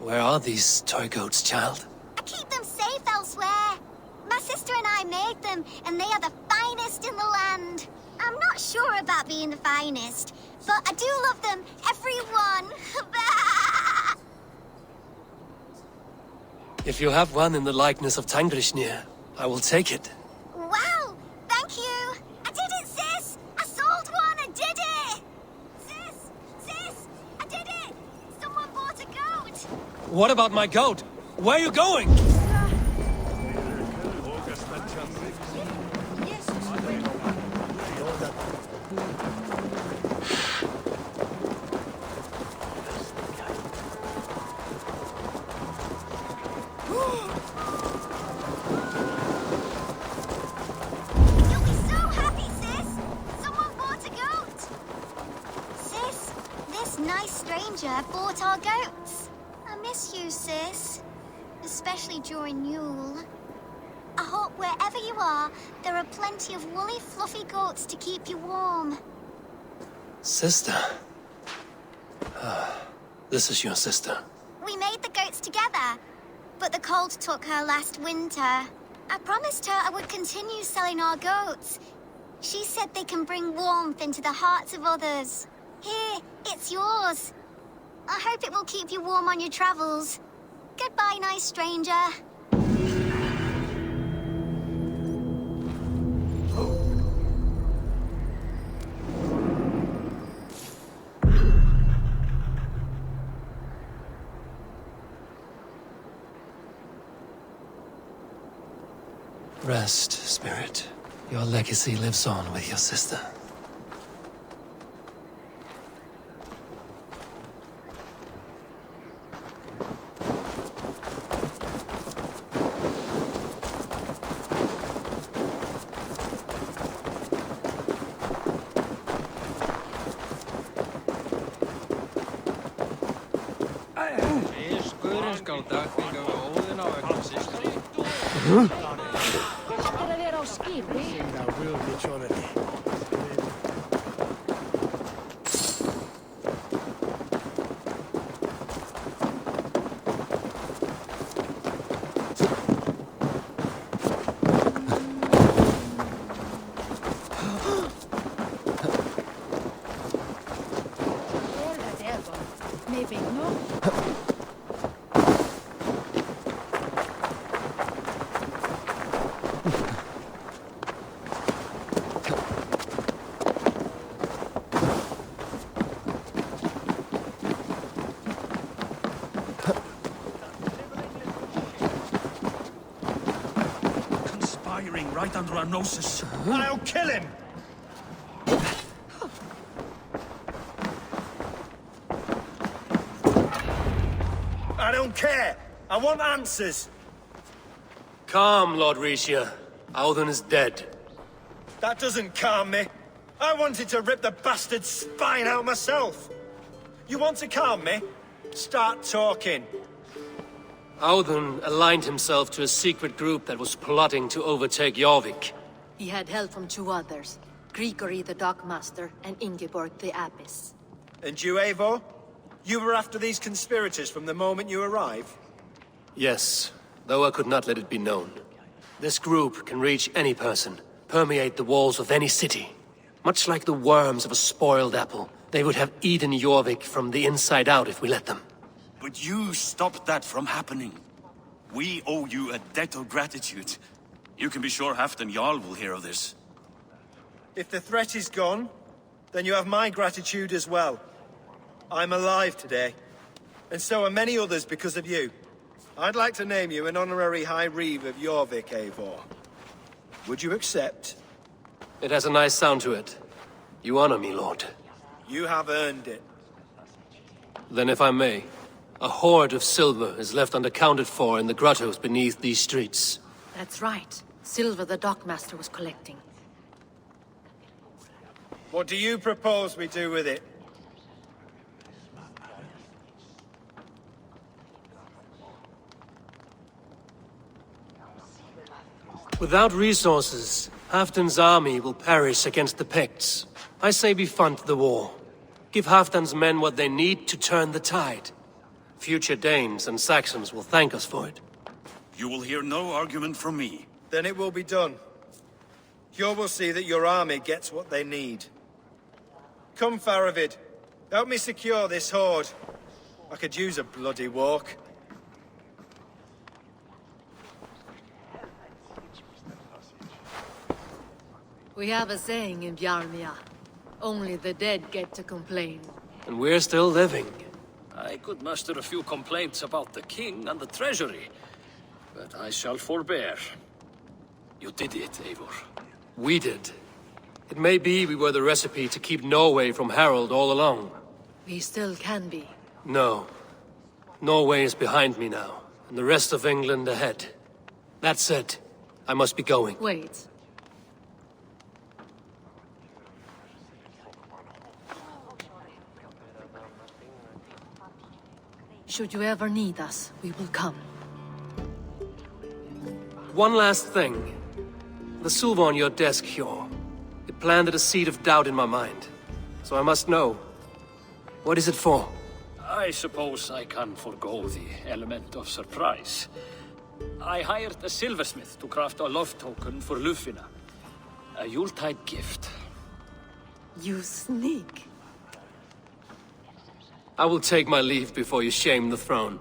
[SPEAKER 2] Where are these toy goats, child?
[SPEAKER 13] I keep them safe elsewhere. My sister and I made them, and they are the finest in the land. I'm not sure about being the finest, but I do love them, every one.
[SPEAKER 2] If you have one in the likeness of Tangrishnir, I will take it.
[SPEAKER 13] Wow, thank you. I did it, sis. I sold one, I did it. Sis, I did it. Someone bought a goat.
[SPEAKER 2] What about my goat? Where are you going?
[SPEAKER 13] You'll be so happy, sis. Someone bought a goat. Sis, this nice stranger bought our goats. I miss you, sis. Especially during Yule. I hope wherever you are, there are plenty of woolly, fluffy goats to keep you warm.
[SPEAKER 2] Sister. This is your sister.
[SPEAKER 13] We made the goats together, but the cold took her last winter. I promised her I would continue selling our goats. She said they can bring warmth into the hearts of others. Here, it's yours. I hope it will keep you warm on your travels. Goodbye, nice stranger.
[SPEAKER 2] Rest, spirit. Your legacy lives on with your sister.
[SPEAKER 9] under our noses.
[SPEAKER 1] I'll kill him! I don't care! I want answers!
[SPEAKER 2] Calm, Lord Rishia. Audun is dead.
[SPEAKER 1] That doesn't calm me. I wanted to rip the bastard's spine out myself. You want to calm me? Start talking.
[SPEAKER 2] Audun aligned himself to a secret group that was plotting to overtake Jorvik.
[SPEAKER 15] He had help from two others, Grigory the Dockmaster and Ingeborg the Abbess.
[SPEAKER 1] And you, Eivor? You were after these conspirators from the moment you arrived?
[SPEAKER 2] Yes, though I could not let it be known. This group can reach any person, permeate the walls of any city. Much like the worms of a spoiled apple, they would have eaten Jorvik from the inside out if we let them.
[SPEAKER 9] But you stopped that from happening. We owe you a debt of gratitude. You can be sure Halfdan Jarl will hear of this.
[SPEAKER 1] If the threat is gone, then you have my gratitude as well. I'm alive today, and so are many others because of you. I'd like to name you an honorary High Reeve of Jorvik, Eivor. Would you accept?
[SPEAKER 2] It has a nice sound to it. You honor me, Lord.
[SPEAKER 1] You have earned it.
[SPEAKER 2] Then if I may, a hoard of silver is left unaccounted for in the grottos beneath these streets.
[SPEAKER 15] That's right. Silver the Dockmaster was collecting.
[SPEAKER 1] What do you propose we do with it?
[SPEAKER 2] Without resources, Halfdan's army will perish against the Picts. I say we fund the war. Give Halfdan's men what they need to turn the tide. Future Danes and Saxons will thank us for it.
[SPEAKER 9] You will hear no argument from me.
[SPEAKER 1] Then it will be done. You will see that your army gets what they need. Come, Faravid. Help me secure this hoard. I could use a bloody walk.
[SPEAKER 15] We have a saying in Bjarmia. Only the dead get to complain.
[SPEAKER 2] And we're still living.
[SPEAKER 11] I could muster a few complaints about the king and the treasury, but I shall forbear. You did it, Eivor.
[SPEAKER 2] We did. It may be we were the recipe to keep Norway from Harald all along.
[SPEAKER 15] We still can be.
[SPEAKER 2] No. Norway is behind me now, and the rest of England ahead. That said, I must be going.
[SPEAKER 15] Wait. Should you ever need us, we will come.
[SPEAKER 2] One last thing. The silver on your desk, Hjor. It planted a seed of doubt in my mind. So I must know. What is it for?
[SPEAKER 11] I suppose I can forgo the element of surprise. I hired a silversmith to craft a love token for Lufina. A Yuletide gift.
[SPEAKER 15] You sneak.
[SPEAKER 2] I will take my leave before you shame the throne.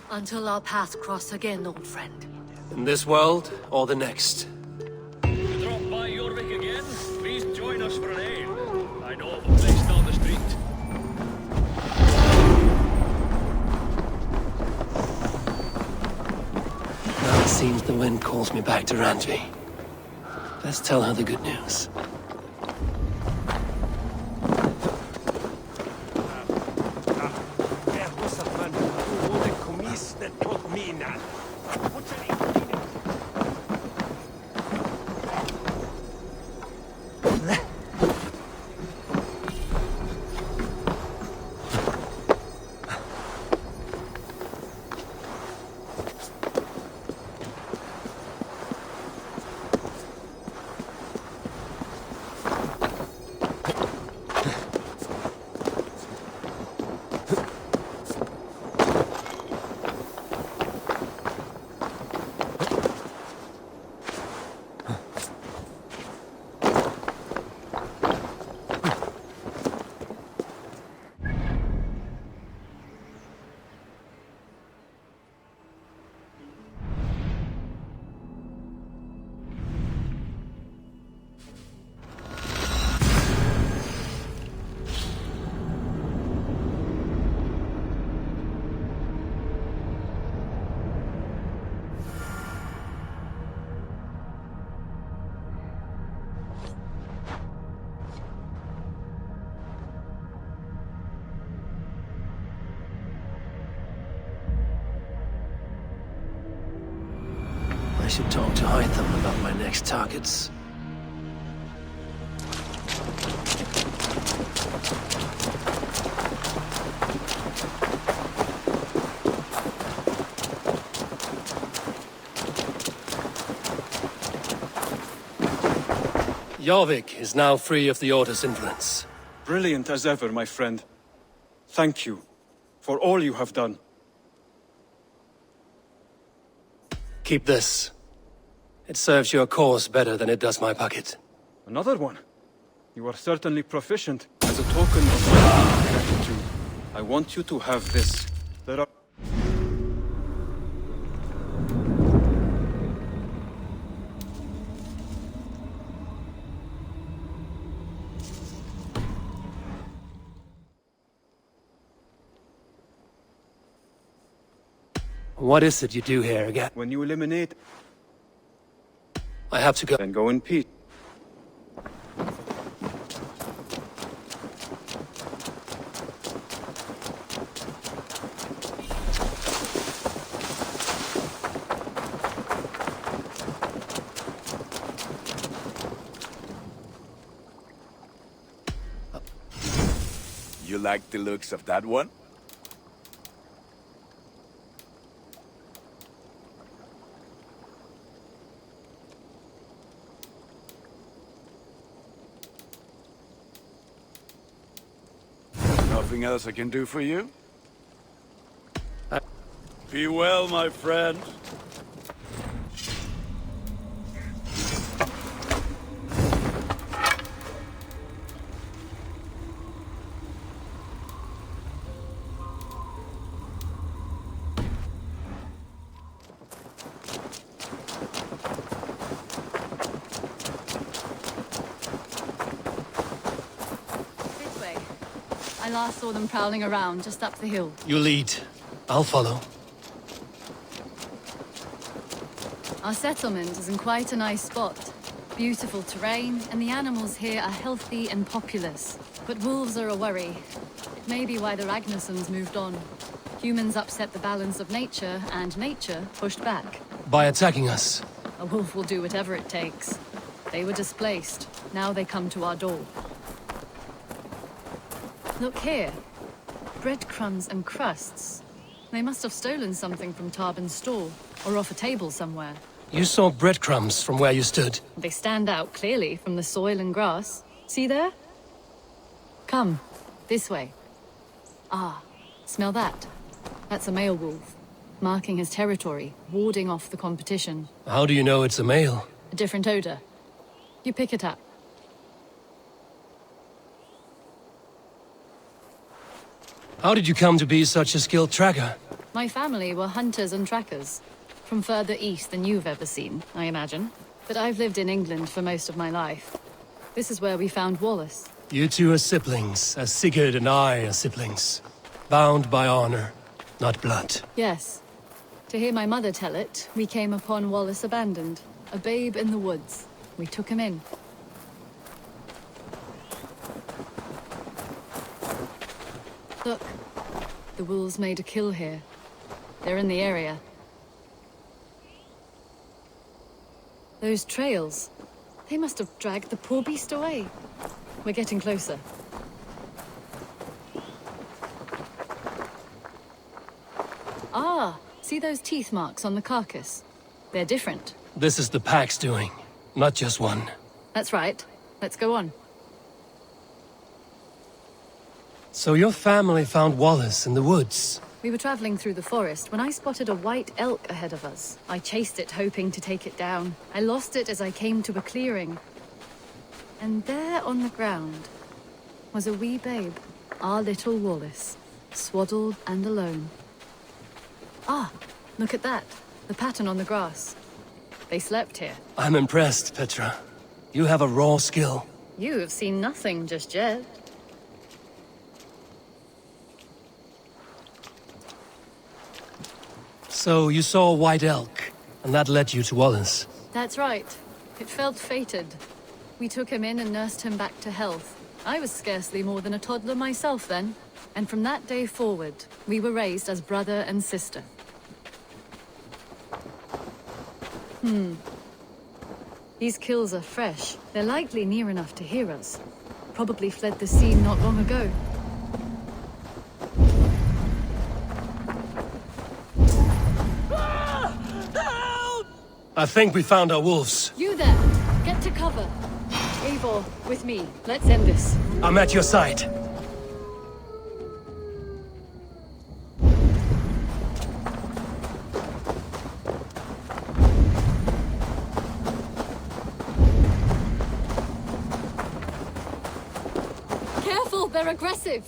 [SPEAKER 15] Until our paths cross again, old friend.
[SPEAKER 2] In this world, or the next.
[SPEAKER 11] You drop by Jorvik again? Please join us for an ale. I know of a place down the street.
[SPEAKER 2] Now it seems the wind calls me back to Randvi. Let's tell her the good news. should talk to Hytham about my next targets. Jorvik is now free of the Order's influence.
[SPEAKER 16] Brilliant as ever, my friend. Thank you for all you have done.
[SPEAKER 2] Keep this. It serves your cause better than it does my pocket.
[SPEAKER 16] Another one? You are certainly proficient. As a token of my gratitude, I want you to have this. There are...
[SPEAKER 2] What is it you do here again?
[SPEAKER 16] When you eliminate...
[SPEAKER 2] I have to go.
[SPEAKER 16] Then go in peace.
[SPEAKER 17] You like the looks of that one? Nothing else I can do for you? Be well, my friend.
[SPEAKER 18] I last saw them prowling around just up the hill.
[SPEAKER 2] You lead. I'll follow.
[SPEAKER 18] Our settlement is in quite a nice spot. Beautiful terrain, and the animals here are healthy and populous. But wolves are a worry. It may be why the Ragnarsons moved on. Humans upset the balance of nature, and nature pushed back.
[SPEAKER 2] By attacking us?
[SPEAKER 18] A wolf will do whatever it takes. They were displaced. Now they come to our door. Look here. Breadcrumbs and crusts. They must have stolen something from Tarben's store, or off a table somewhere.
[SPEAKER 2] You saw breadcrumbs from where you stood.
[SPEAKER 18] They stand out clearly from the soil and grass. See there? Come, this way. Ah, smell that? That's a male wolf, marking his territory, warding off the competition.
[SPEAKER 2] How do you know it's a male?
[SPEAKER 18] A different odor. You pick it up.
[SPEAKER 2] How did you come to be such a skilled tracker?
[SPEAKER 18] My family were hunters and trackers. From further east than you've ever seen, I imagine. But I've lived in England for most of my life. This is where we found Wallace.
[SPEAKER 2] You two are siblings, as Sigurd and I are siblings. Bound by honor, not blood.
[SPEAKER 18] Yes. To hear my mother tell it, we came upon Wallace abandoned. A babe in the woods. We took him in. Look. The wolves made a kill here. They're in the area. Those trails. They must have dragged the poor beast away. We're getting closer. Ah, see those teeth marks on the carcass? They're different.
[SPEAKER 2] This is the pack's doing, not just one.
[SPEAKER 18] That's right. Let's go on.
[SPEAKER 2] So your family found Wallace in the woods?
[SPEAKER 18] We were traveling through the forest when I spotted a white elk ahead of us. I chased it, hoping to take it down. I lost it as I came to a clearing. And there on the ground was a wee babe, our little Wallace, swaddled and alone. Ah, look at that. The pattern on the grass. They slept here.
[SPEAKER 2] I'm impressed, Petra. You have a raw skill.
[SPEAKER 18] You have seen nothing just yet.
[SPEAKER 2] So you saw a white elk, and that led you to Wallace?
[SPEAKER 18] That's right. It felt fated. We took him in and nursed him back to health. I was scarcely more than a toddler myself then. And from that day forward, we were raised as brother and sister. These kills are fresh. They're likely near enough to hear us. Probably fled the scene not long ago.
[SPEAKER 2] I think we found our wolves.
[SPEAKER 18] You there! Get to cover. Eivor, with me. Let's end this.
[SPEAKER 2] I'm at your side.
[SPEAKER 18] Careful, they're aggressive.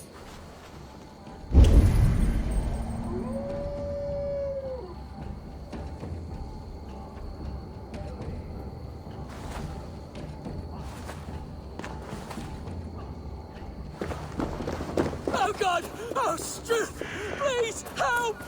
[SPEAKER 11] Oh God! Oh, Struth! Please, help!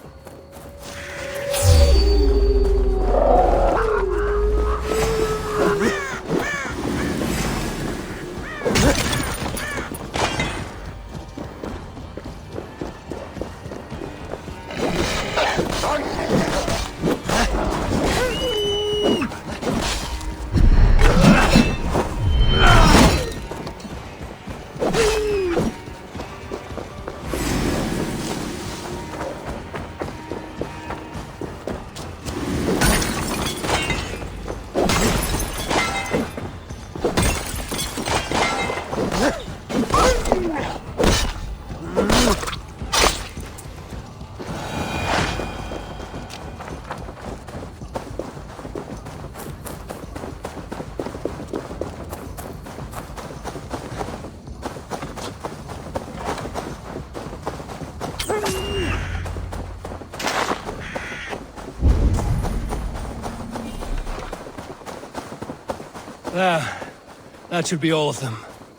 [SPEAKER 2] That should be all of them.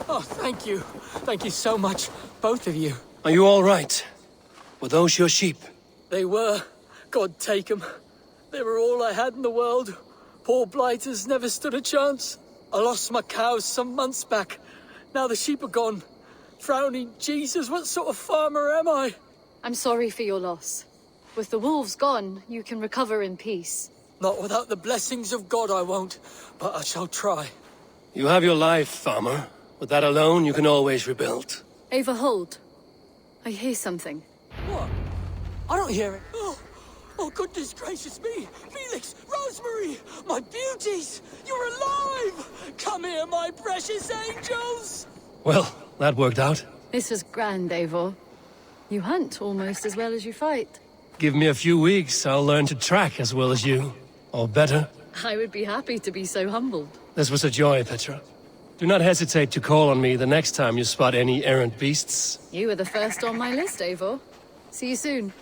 [SPEAKER 11] Oh, thank you. Thank you so much, both of you.
[SPEAKER 2] Are you all right? Were those your sheep?
[SPEAKER 11] They were. God take them. They were all I had in the world. Poor blighters never stood a chance. I lost my cows some months back. Now the sheep are gone. Frowning Jesus, what sort of farmer am I?
[SPEAKER 18] I'm sorry for your loss. With the wolves gone, you can recover in peace.
[SPEAKER 11] Not without the blessings of God I won't, but I shall try.
[SPEAKER 2] You have your life, farmer. With that alone, you can always rebuild.
[SPEAKER 18] Ava, hold. I hear something.
[SPEAKER 11] What? I don't hear it. Oh, goodness gracious me! Felix, Rosemary, my beauties! You're alive! Come here, my precious angels!
[SPEAKER 2] Well, that worked out.
[SPEAKER 18] This was grand, Eivor. You hunt almost as well as you fight.
[SPEAKER 2] Give me a few weeks, I'll learn to track as well as you. Or better.
[SPEAKER 18] I would be happy to be so humbled.
[SPEAKER 2] This was a joy, Petra. Do not hesitate to call on me the next time you spot any errant beasts.
[SPEAKER 18] You were the first on my list, Eivor. See you soon.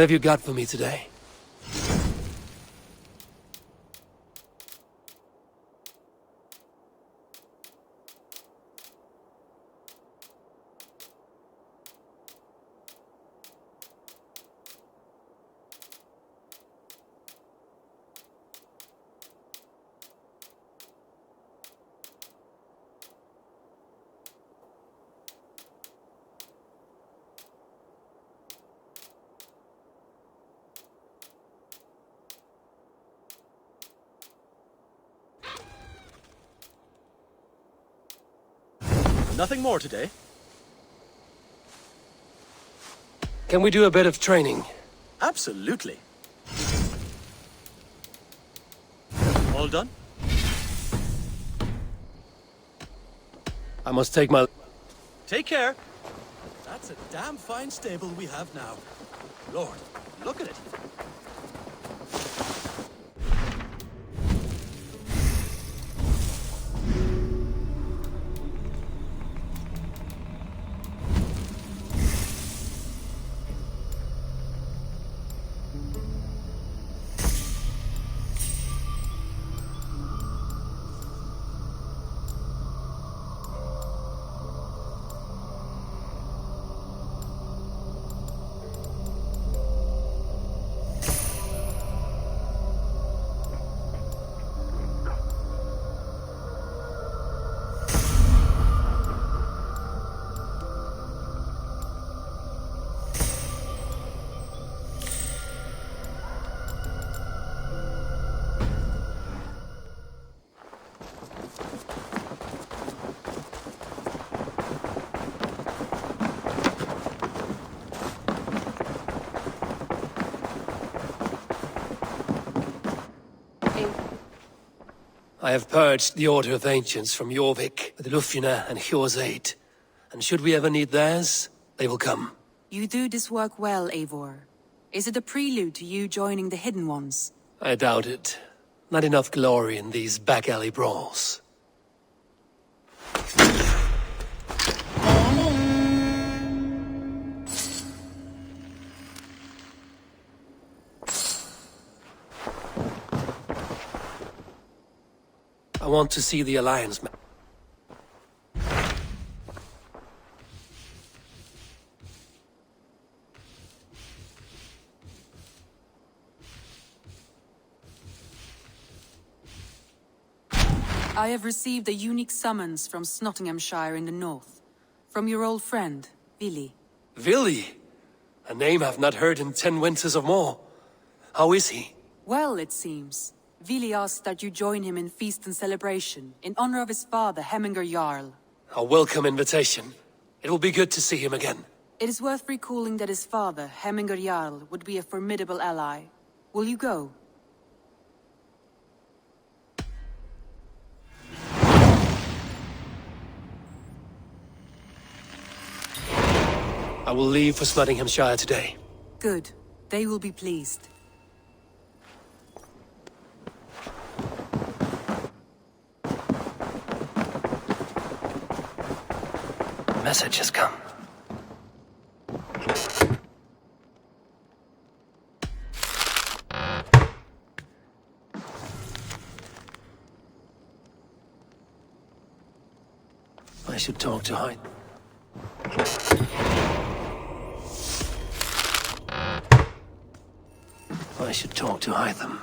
[SPEAKER 2] What have you got for me today?
[SPEAKER 19] Nothing more today.
[SPEAKER 2] Can we do a bit of training?
[SPEAKER 19] Absolutely. All done?
[SPEAKER 2] I must take my...
[SPEAKER 19] Take care. That's a damn fine stable we have now. Lord, look at it.
[SPEAKER 2] I have purged the Order of Ancients from Jorvik with Lufina and Hjor's aid. And should we ever need theirs, they will come.
[SPEAKER 20] You do this work well, Eivor. Is it a prelude to you joining the Hidden Ones?
[SPEAKER 2] I doubt it. Not enough glory in these back-alley brawls. I want to see the Alliance map.
[SPEAKER 20] I have received a unique summons from Nottinghamshire in the north. From your old friend, Vili.
[SPEAKER 2] Vili? A name I've not heard in 10 winters or more. How is he?
[SPEAKER 20] Well, it seems. Vili asked that you join him in feast and celebration, in honor of his father, Hemminger Jarl.
[SPEAKER 2] A welcome invitation. It will be good to see him again.
[SPEAKER 20] It is worth recalling that his father, Hemminger Jarl, would be a formidable ally. Will you go?
[SPEAKER 2] I will leave for Nottinghamshire today.
[SPEAKER 20] Good. They will be pleased.
[SPEAKER 2] A message has come. I should talk to Hyde. I should talk to Hytham.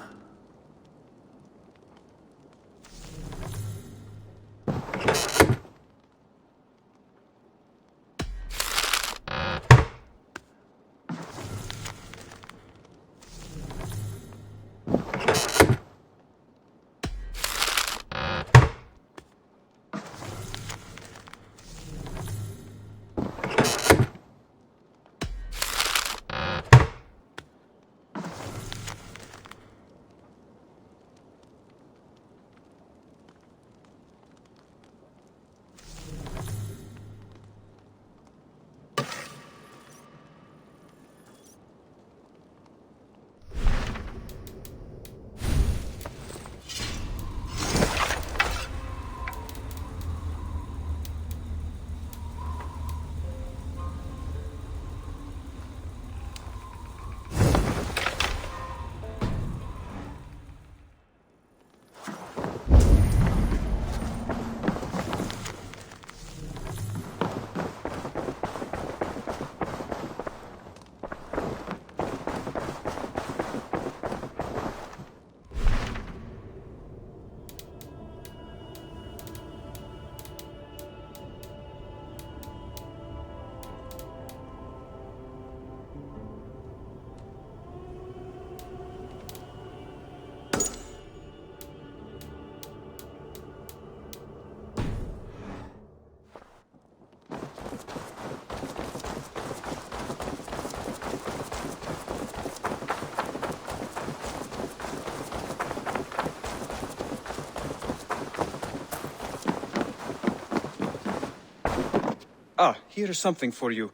[SPEAKER 16] Ah, here is something for you.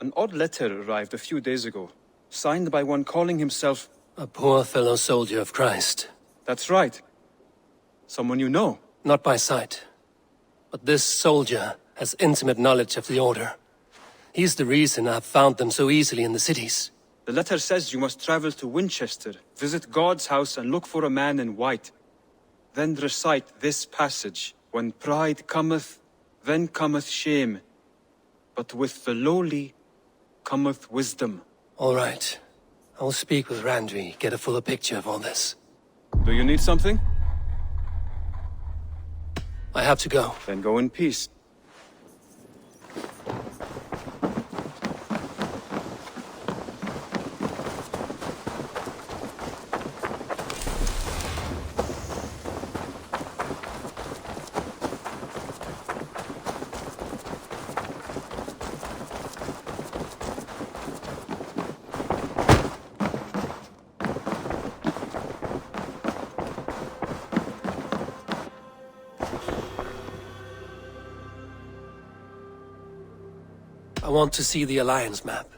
[SPEAKER 16] An odd letter arrived a few days ago, signed by one calling himself...
[SPEAKER 2] A poor fellow soldier of Christ.
[SPEAKER 16] That's right. Someone you know.
[SPEAKER 2] Not by sight. But this soldier has intimate knowledge of the Order. He's the reason I've found them so easily in the cities.
[SPEAKER 16] The letter says you must travel to Winchester, visit God's house and look for a man in white. Then recite this passage. When pride cometh, then cometh shame. But with the lowly cometh wisdom.
[SPEAKER 2] All right. I'll speak with Randvi, get a fuller picture of all this.
[SPEAKER 16] Do you need something?
[SPEAKER 2] I have to go.
[SPEAKER 16] Then go in peace.
[SPEAKER 2] I want to see the Alliance map.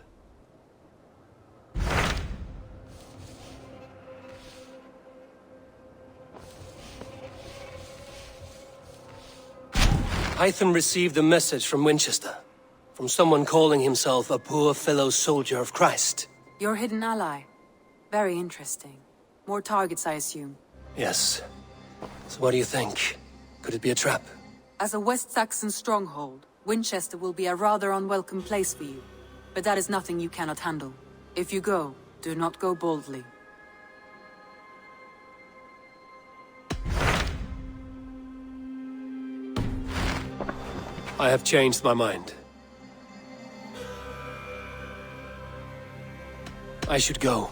[SPEAKER 2] Hytham received a message from Winchester. From someone calling himself a poor fellow soldier of Christ.
[SPEAKER 20] Your hidden ally. Very interesting. More targets, I assume.
[SPEAKER 2] Yes. So what do you think? Could it be a trap?
[SPEAKER 20] As a West Saxon stronghold, Winchester will be a rather unwelcome place for you. But that is nothing you cannot handle. If you go, do not go boldly.
[SPEAKER 2] I have changed my mind. I should go.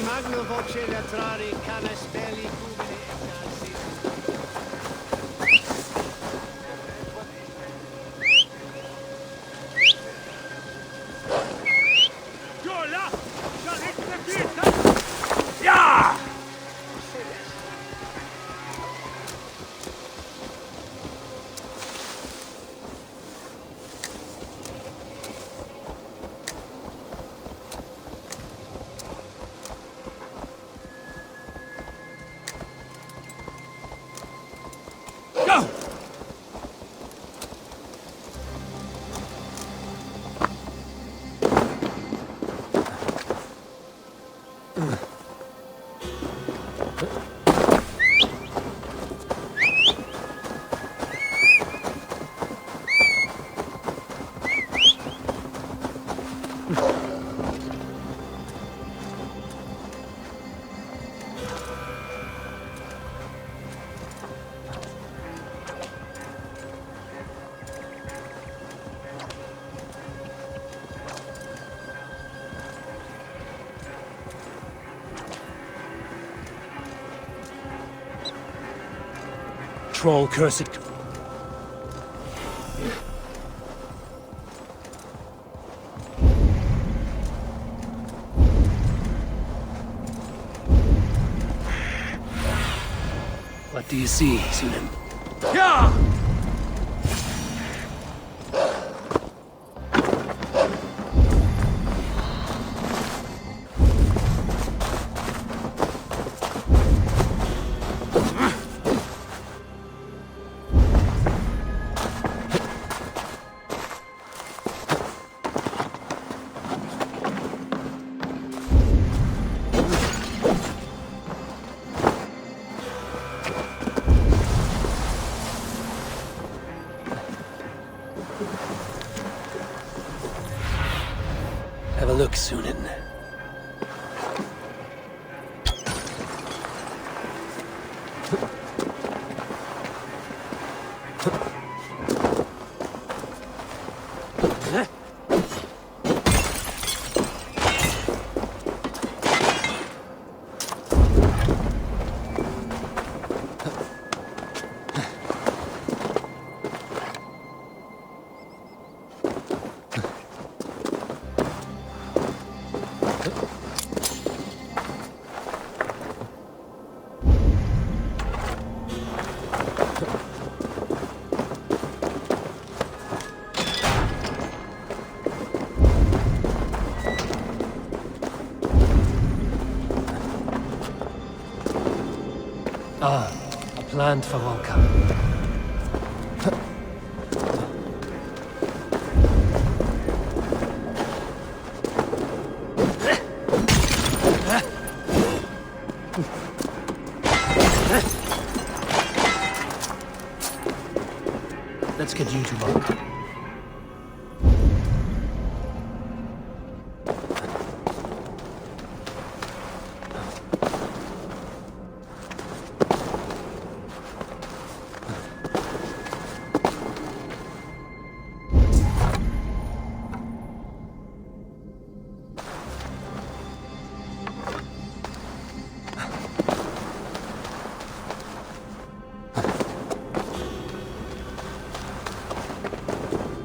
[SPEAKER 21] Magno voce latrare canas belli cumene
[SPEAKER 2] Troll cursed. What do you see, Sunan?
[SPEAKER 21] Yeah!
[SPEAKER 2] look, Sunan. Ah, a plant for Volca. Let's get you to Volca.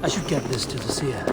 [SPEAKER 2] I should get this to the seer.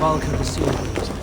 [SPEAKER 2] bulk of the sealing business.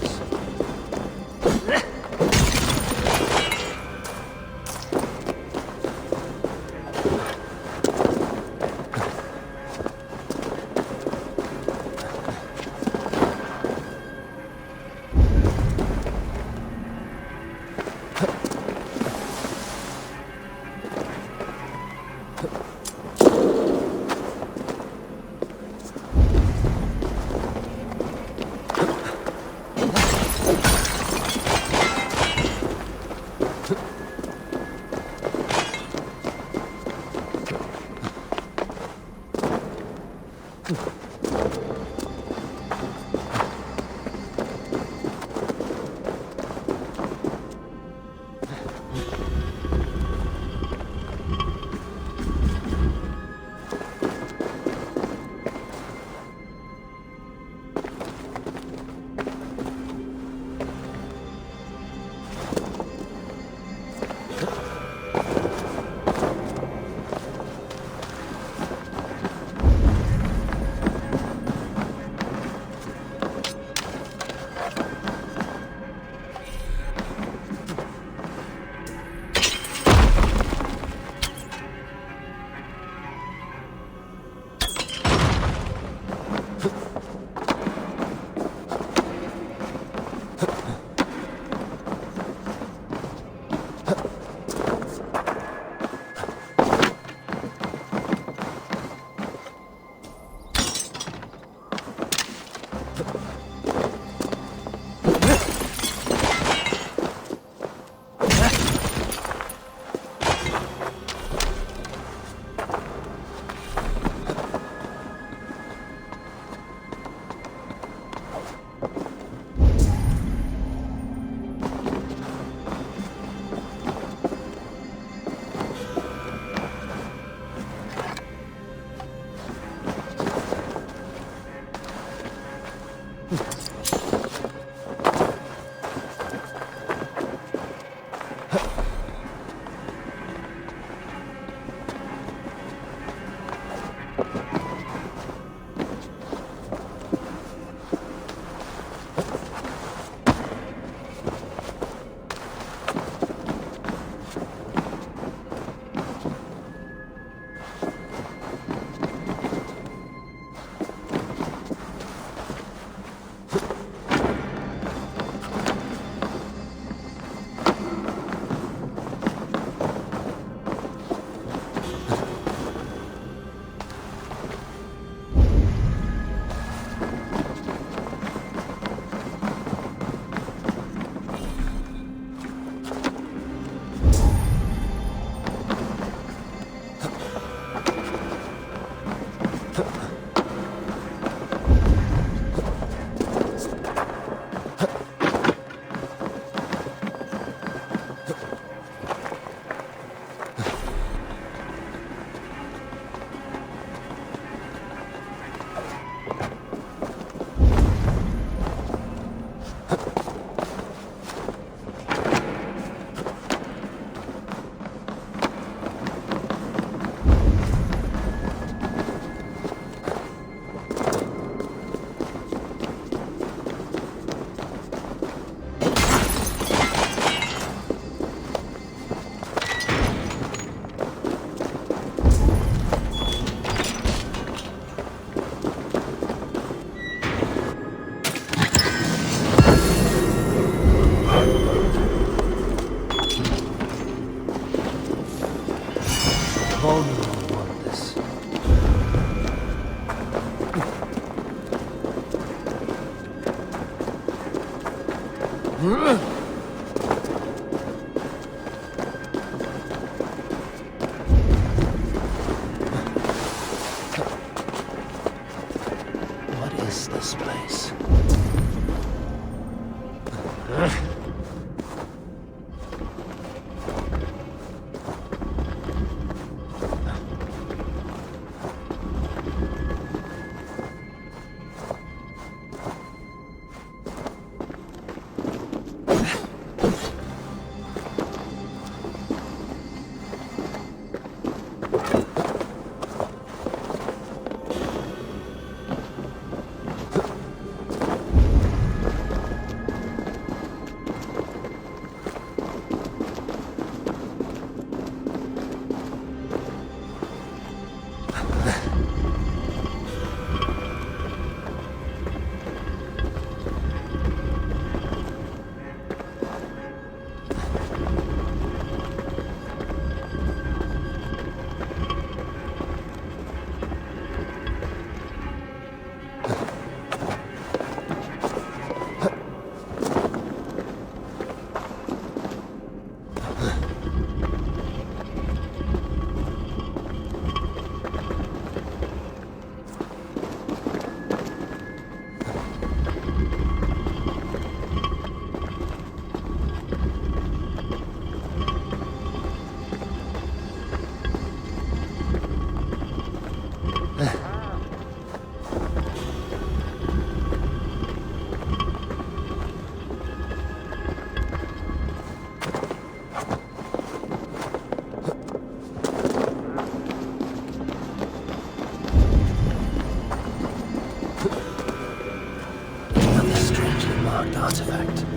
[SPEAKER 2] artifact.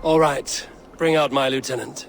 [SPEAKER 2] All right. Bring out my lieutenant.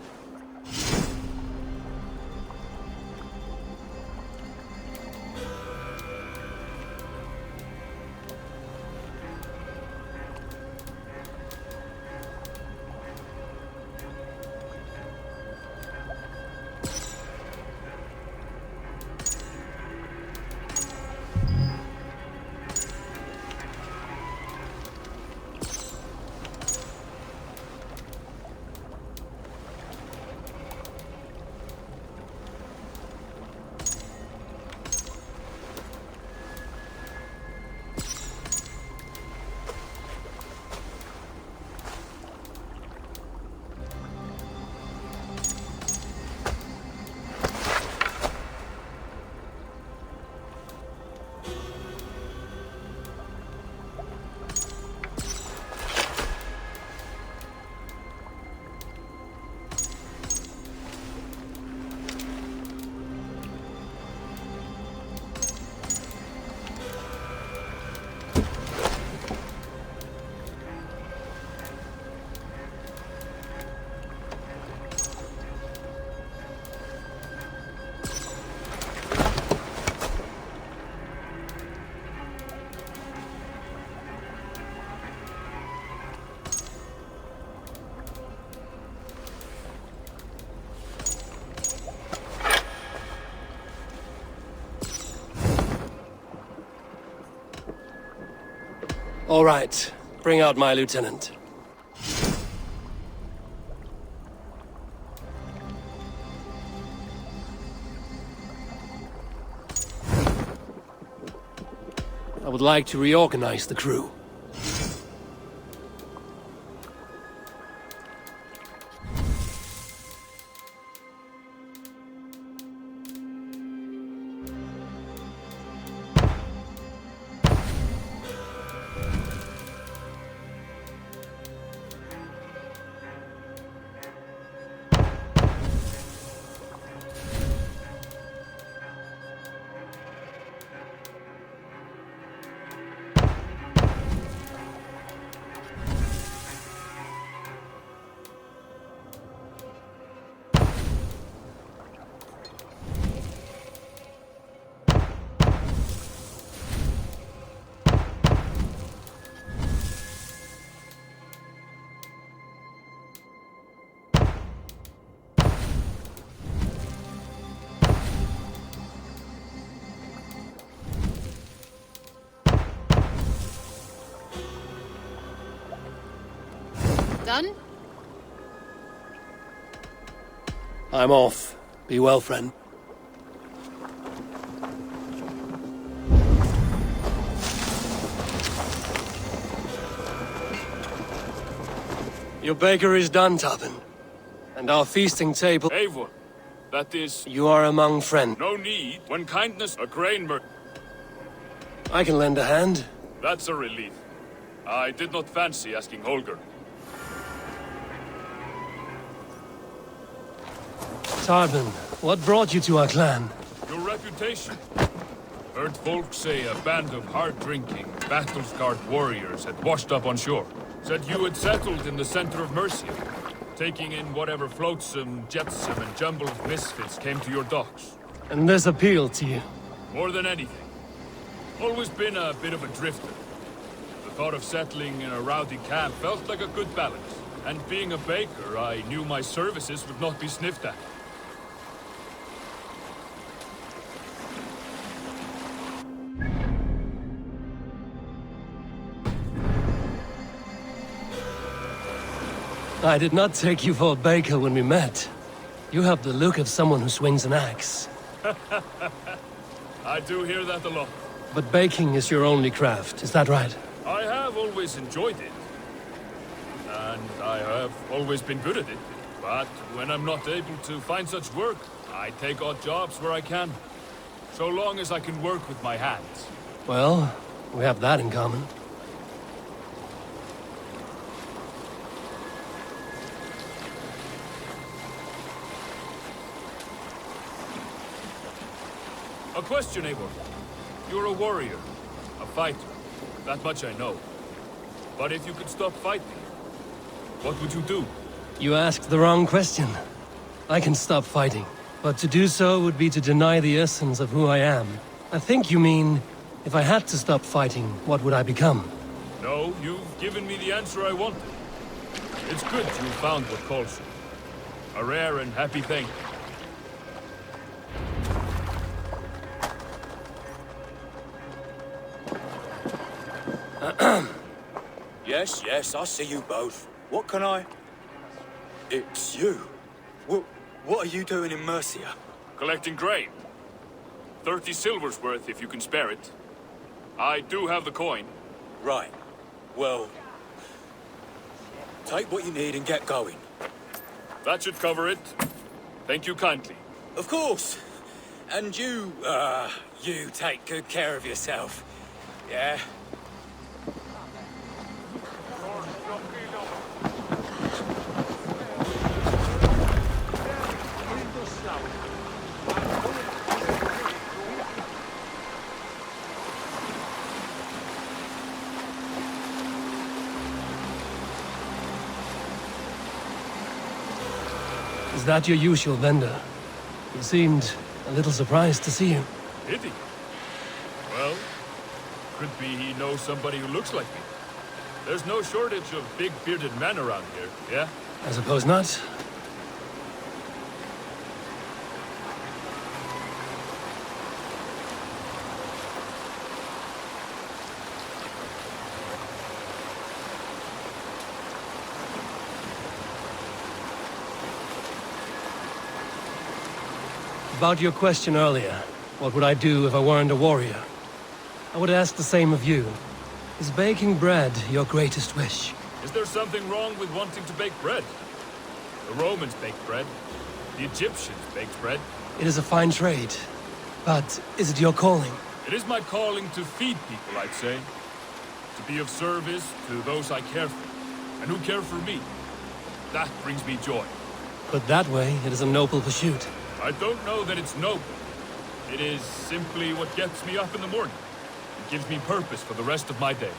[SPEAKER 2] All right. Bring out my lieutenant. I would like to reorganize the crew.
[SPEAKER 18] Done?
[SPEAKER 2] I'm off. Be well, friend. Your baker is done, Tarpin. And our feasting table...
[SPEAKER 5] Eivor, that is...
[SPEAKER 2] You are among friends.
[SPEAKER 5] No need. When kindness, a grain
[SPEAKER 2] I can lend a hand.
[SPEAKER 5] That's a relief. I did not fancy asking Holger.
[SPEAKER 2] Tarpin, what brought you to our clan?
[SPEAKER 5] Your reputation. Heard folk say a band of hard-drinking, battle-scarred warriors had washed up on shore. Said you had settled in the center of Mercia, taking in whatever flotsam, jetsam, and jumble of misfits came to your docks.
[SPEAKER 2] And this appealed to you?
[SPEAKER 5] More than anything. Always been a bit of a drifter. The thought of settling in a rowdy camp felt like a good balance. And being a baker, I knew my services would not be sniffed at.
[SPEAKER 2] I did not take you for a baker when we met. You have the look of someone who swings an axe.
[SPEAKER 5] I do hear that a lot.
[SPEAKER 2] But baking is your only craft, is that right?
[SPEAKER 5] I have always enjoyed it. And I have always been good at it. But when I'm not able to find such work, I take odd jobs where I can. So long as I can work with my hands.
[SPEAKER 2] Well, we have that in common.
[SPEAKER 5] A question, Eivor. You're a warrior, a fighter. That much I know. But if you could stop fighting, what would you do?
[SPEAKER 2] You asked the wrong question. I can stop fighting, but to do so would be to deny the essence of who I am. I think you mean, if I had to stop fighting, what would I become?
[SPEAKER 5] No, you've given me the answer I wanted. It's good you found what calls you. A rare and happy thing.
[SPEAKER 8] Yes, I see you both. What can I... It's you. What are you doing in Mercia?
[SPEAKER 5] Collecting grain. 30 silver's worth if you can spare it. I do have the coin.
[SPEAKER 8] Right. Well... take what you need and get going.
[SPEAKER 5] That should cover it. Thank you kindly.
[SPEAKER 8] Of course. And you take good care of yourself. Yeah?
[SPEAKER 2] Is that your usual vendor? He seemed a little surprised to see you.
[SPEAKER 5] Did he? Well, could be he knows somebody who looks like me. There's no shortage of big bearded men around here, yeah?
[SPEAKER 2] I suppose not. About your question earlier, what would I do if I weren't a warrior? I would ask the same of you. Is baking bread your greatest wish?
[SPEAKER 5] Is there something wrong with wanting to bake bread? The Romans baked bread. The Egyptians baked bread.
[SPEAKER 2] It is a fine trade. But is it your calling?
[SPEAKER 5] It is my calling to feed people, I'd say. To be of service to those I care for, and who care for me. That brings me joy.
[SPEAKER 2] Put that way, it is a noble pursuit.
[SPEAKER 5] I don't know that it's noble. It is simply what gets me up in the morning. It gives me purpose for the rest of my day.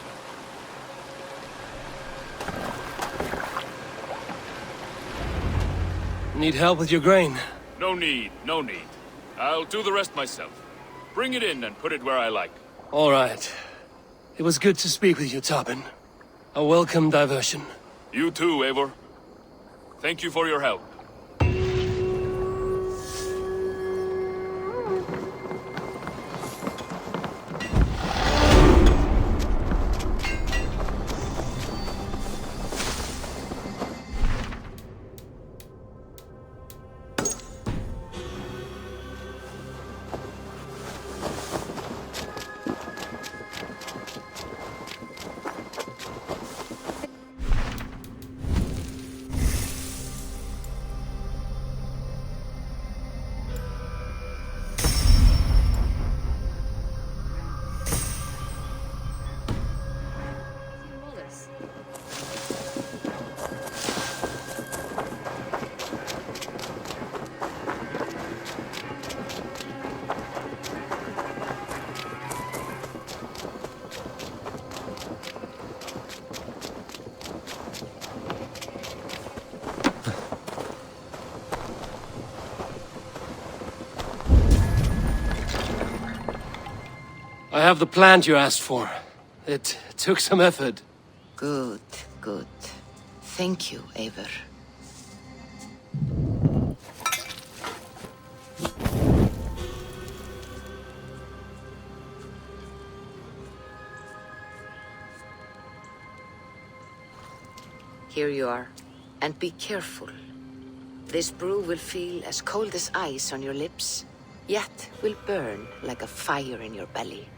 [SPEAKER 2] Need help with your grain?
[SPEAKER 5] No need, no need. I'll do the rest myself. Bring it in and put it where I like.
[SPEAKER 2] All right. It was good to speak with you, Tobin. A welcome diversion.
[SPEAKER 5] You too, Eivor. Thank you for your help.
[SPEAKER 2] I have the plant you asked for. It took some effort.
[SPEAKER 6] Good, good. Thank you, Eivor. Here you are. And be careful. This brew will feel as cold as ice on your lips, yet will burn like a fire in your belly.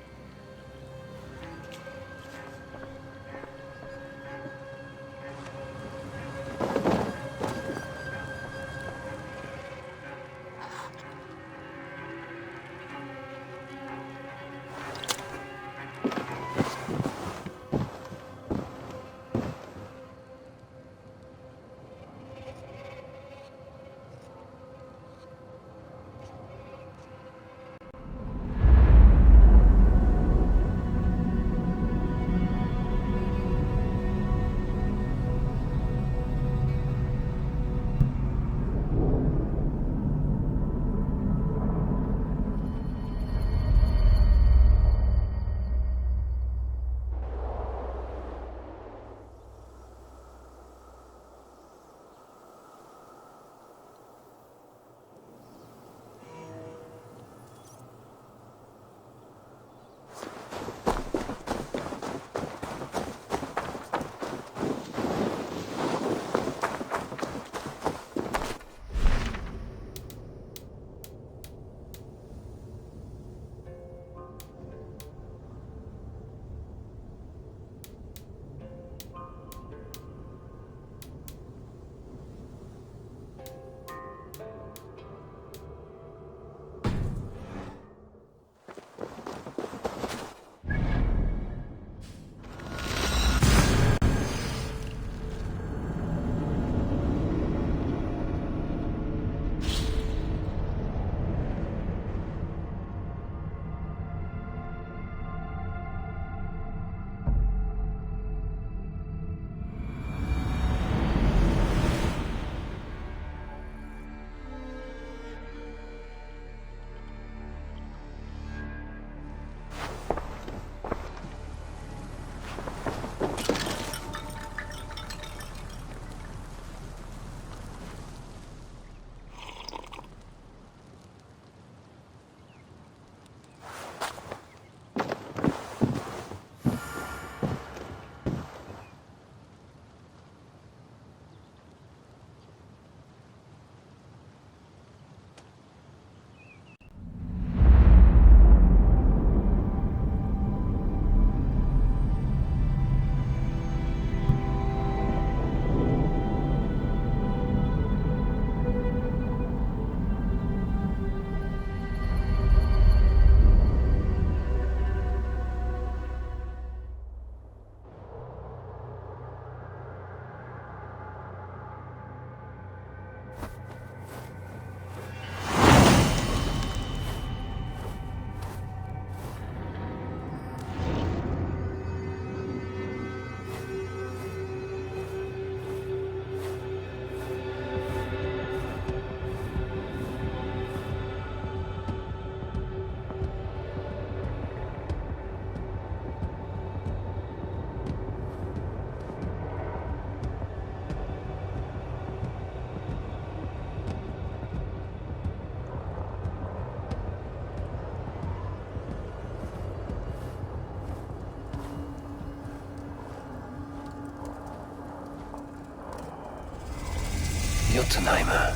[SPEAKER 2] Jotunheimer.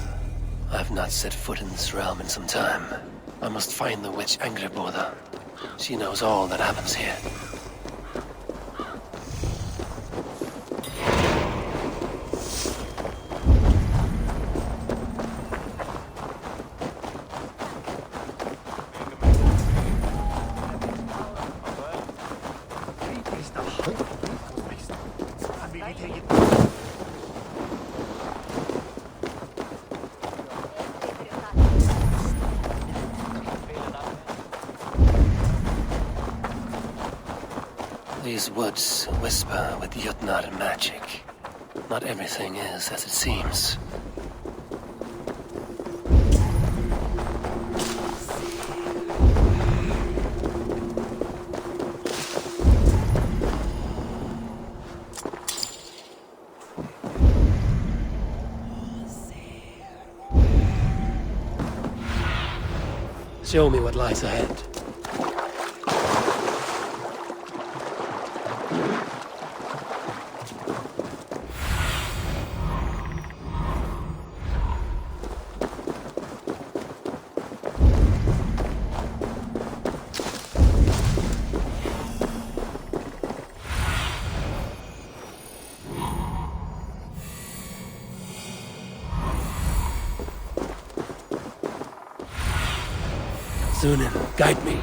[SPEAKER 2] I have not set foot in this realm in some time. I must find the witch Angrboda. She knows all that happens here. These woods whisper with Jotnar magic. Not everything is as it seems. Show me what lies ahead. Sunan, guide me.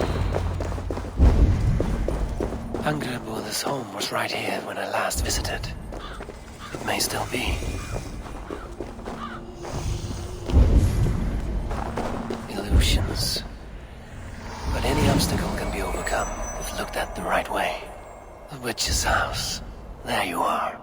[SPEAKER 2] Angrboda's home was right here when I last visited. It may still be. Illusions. But any obstacle can be overcome if looked at the right way. The witch's house. There you are.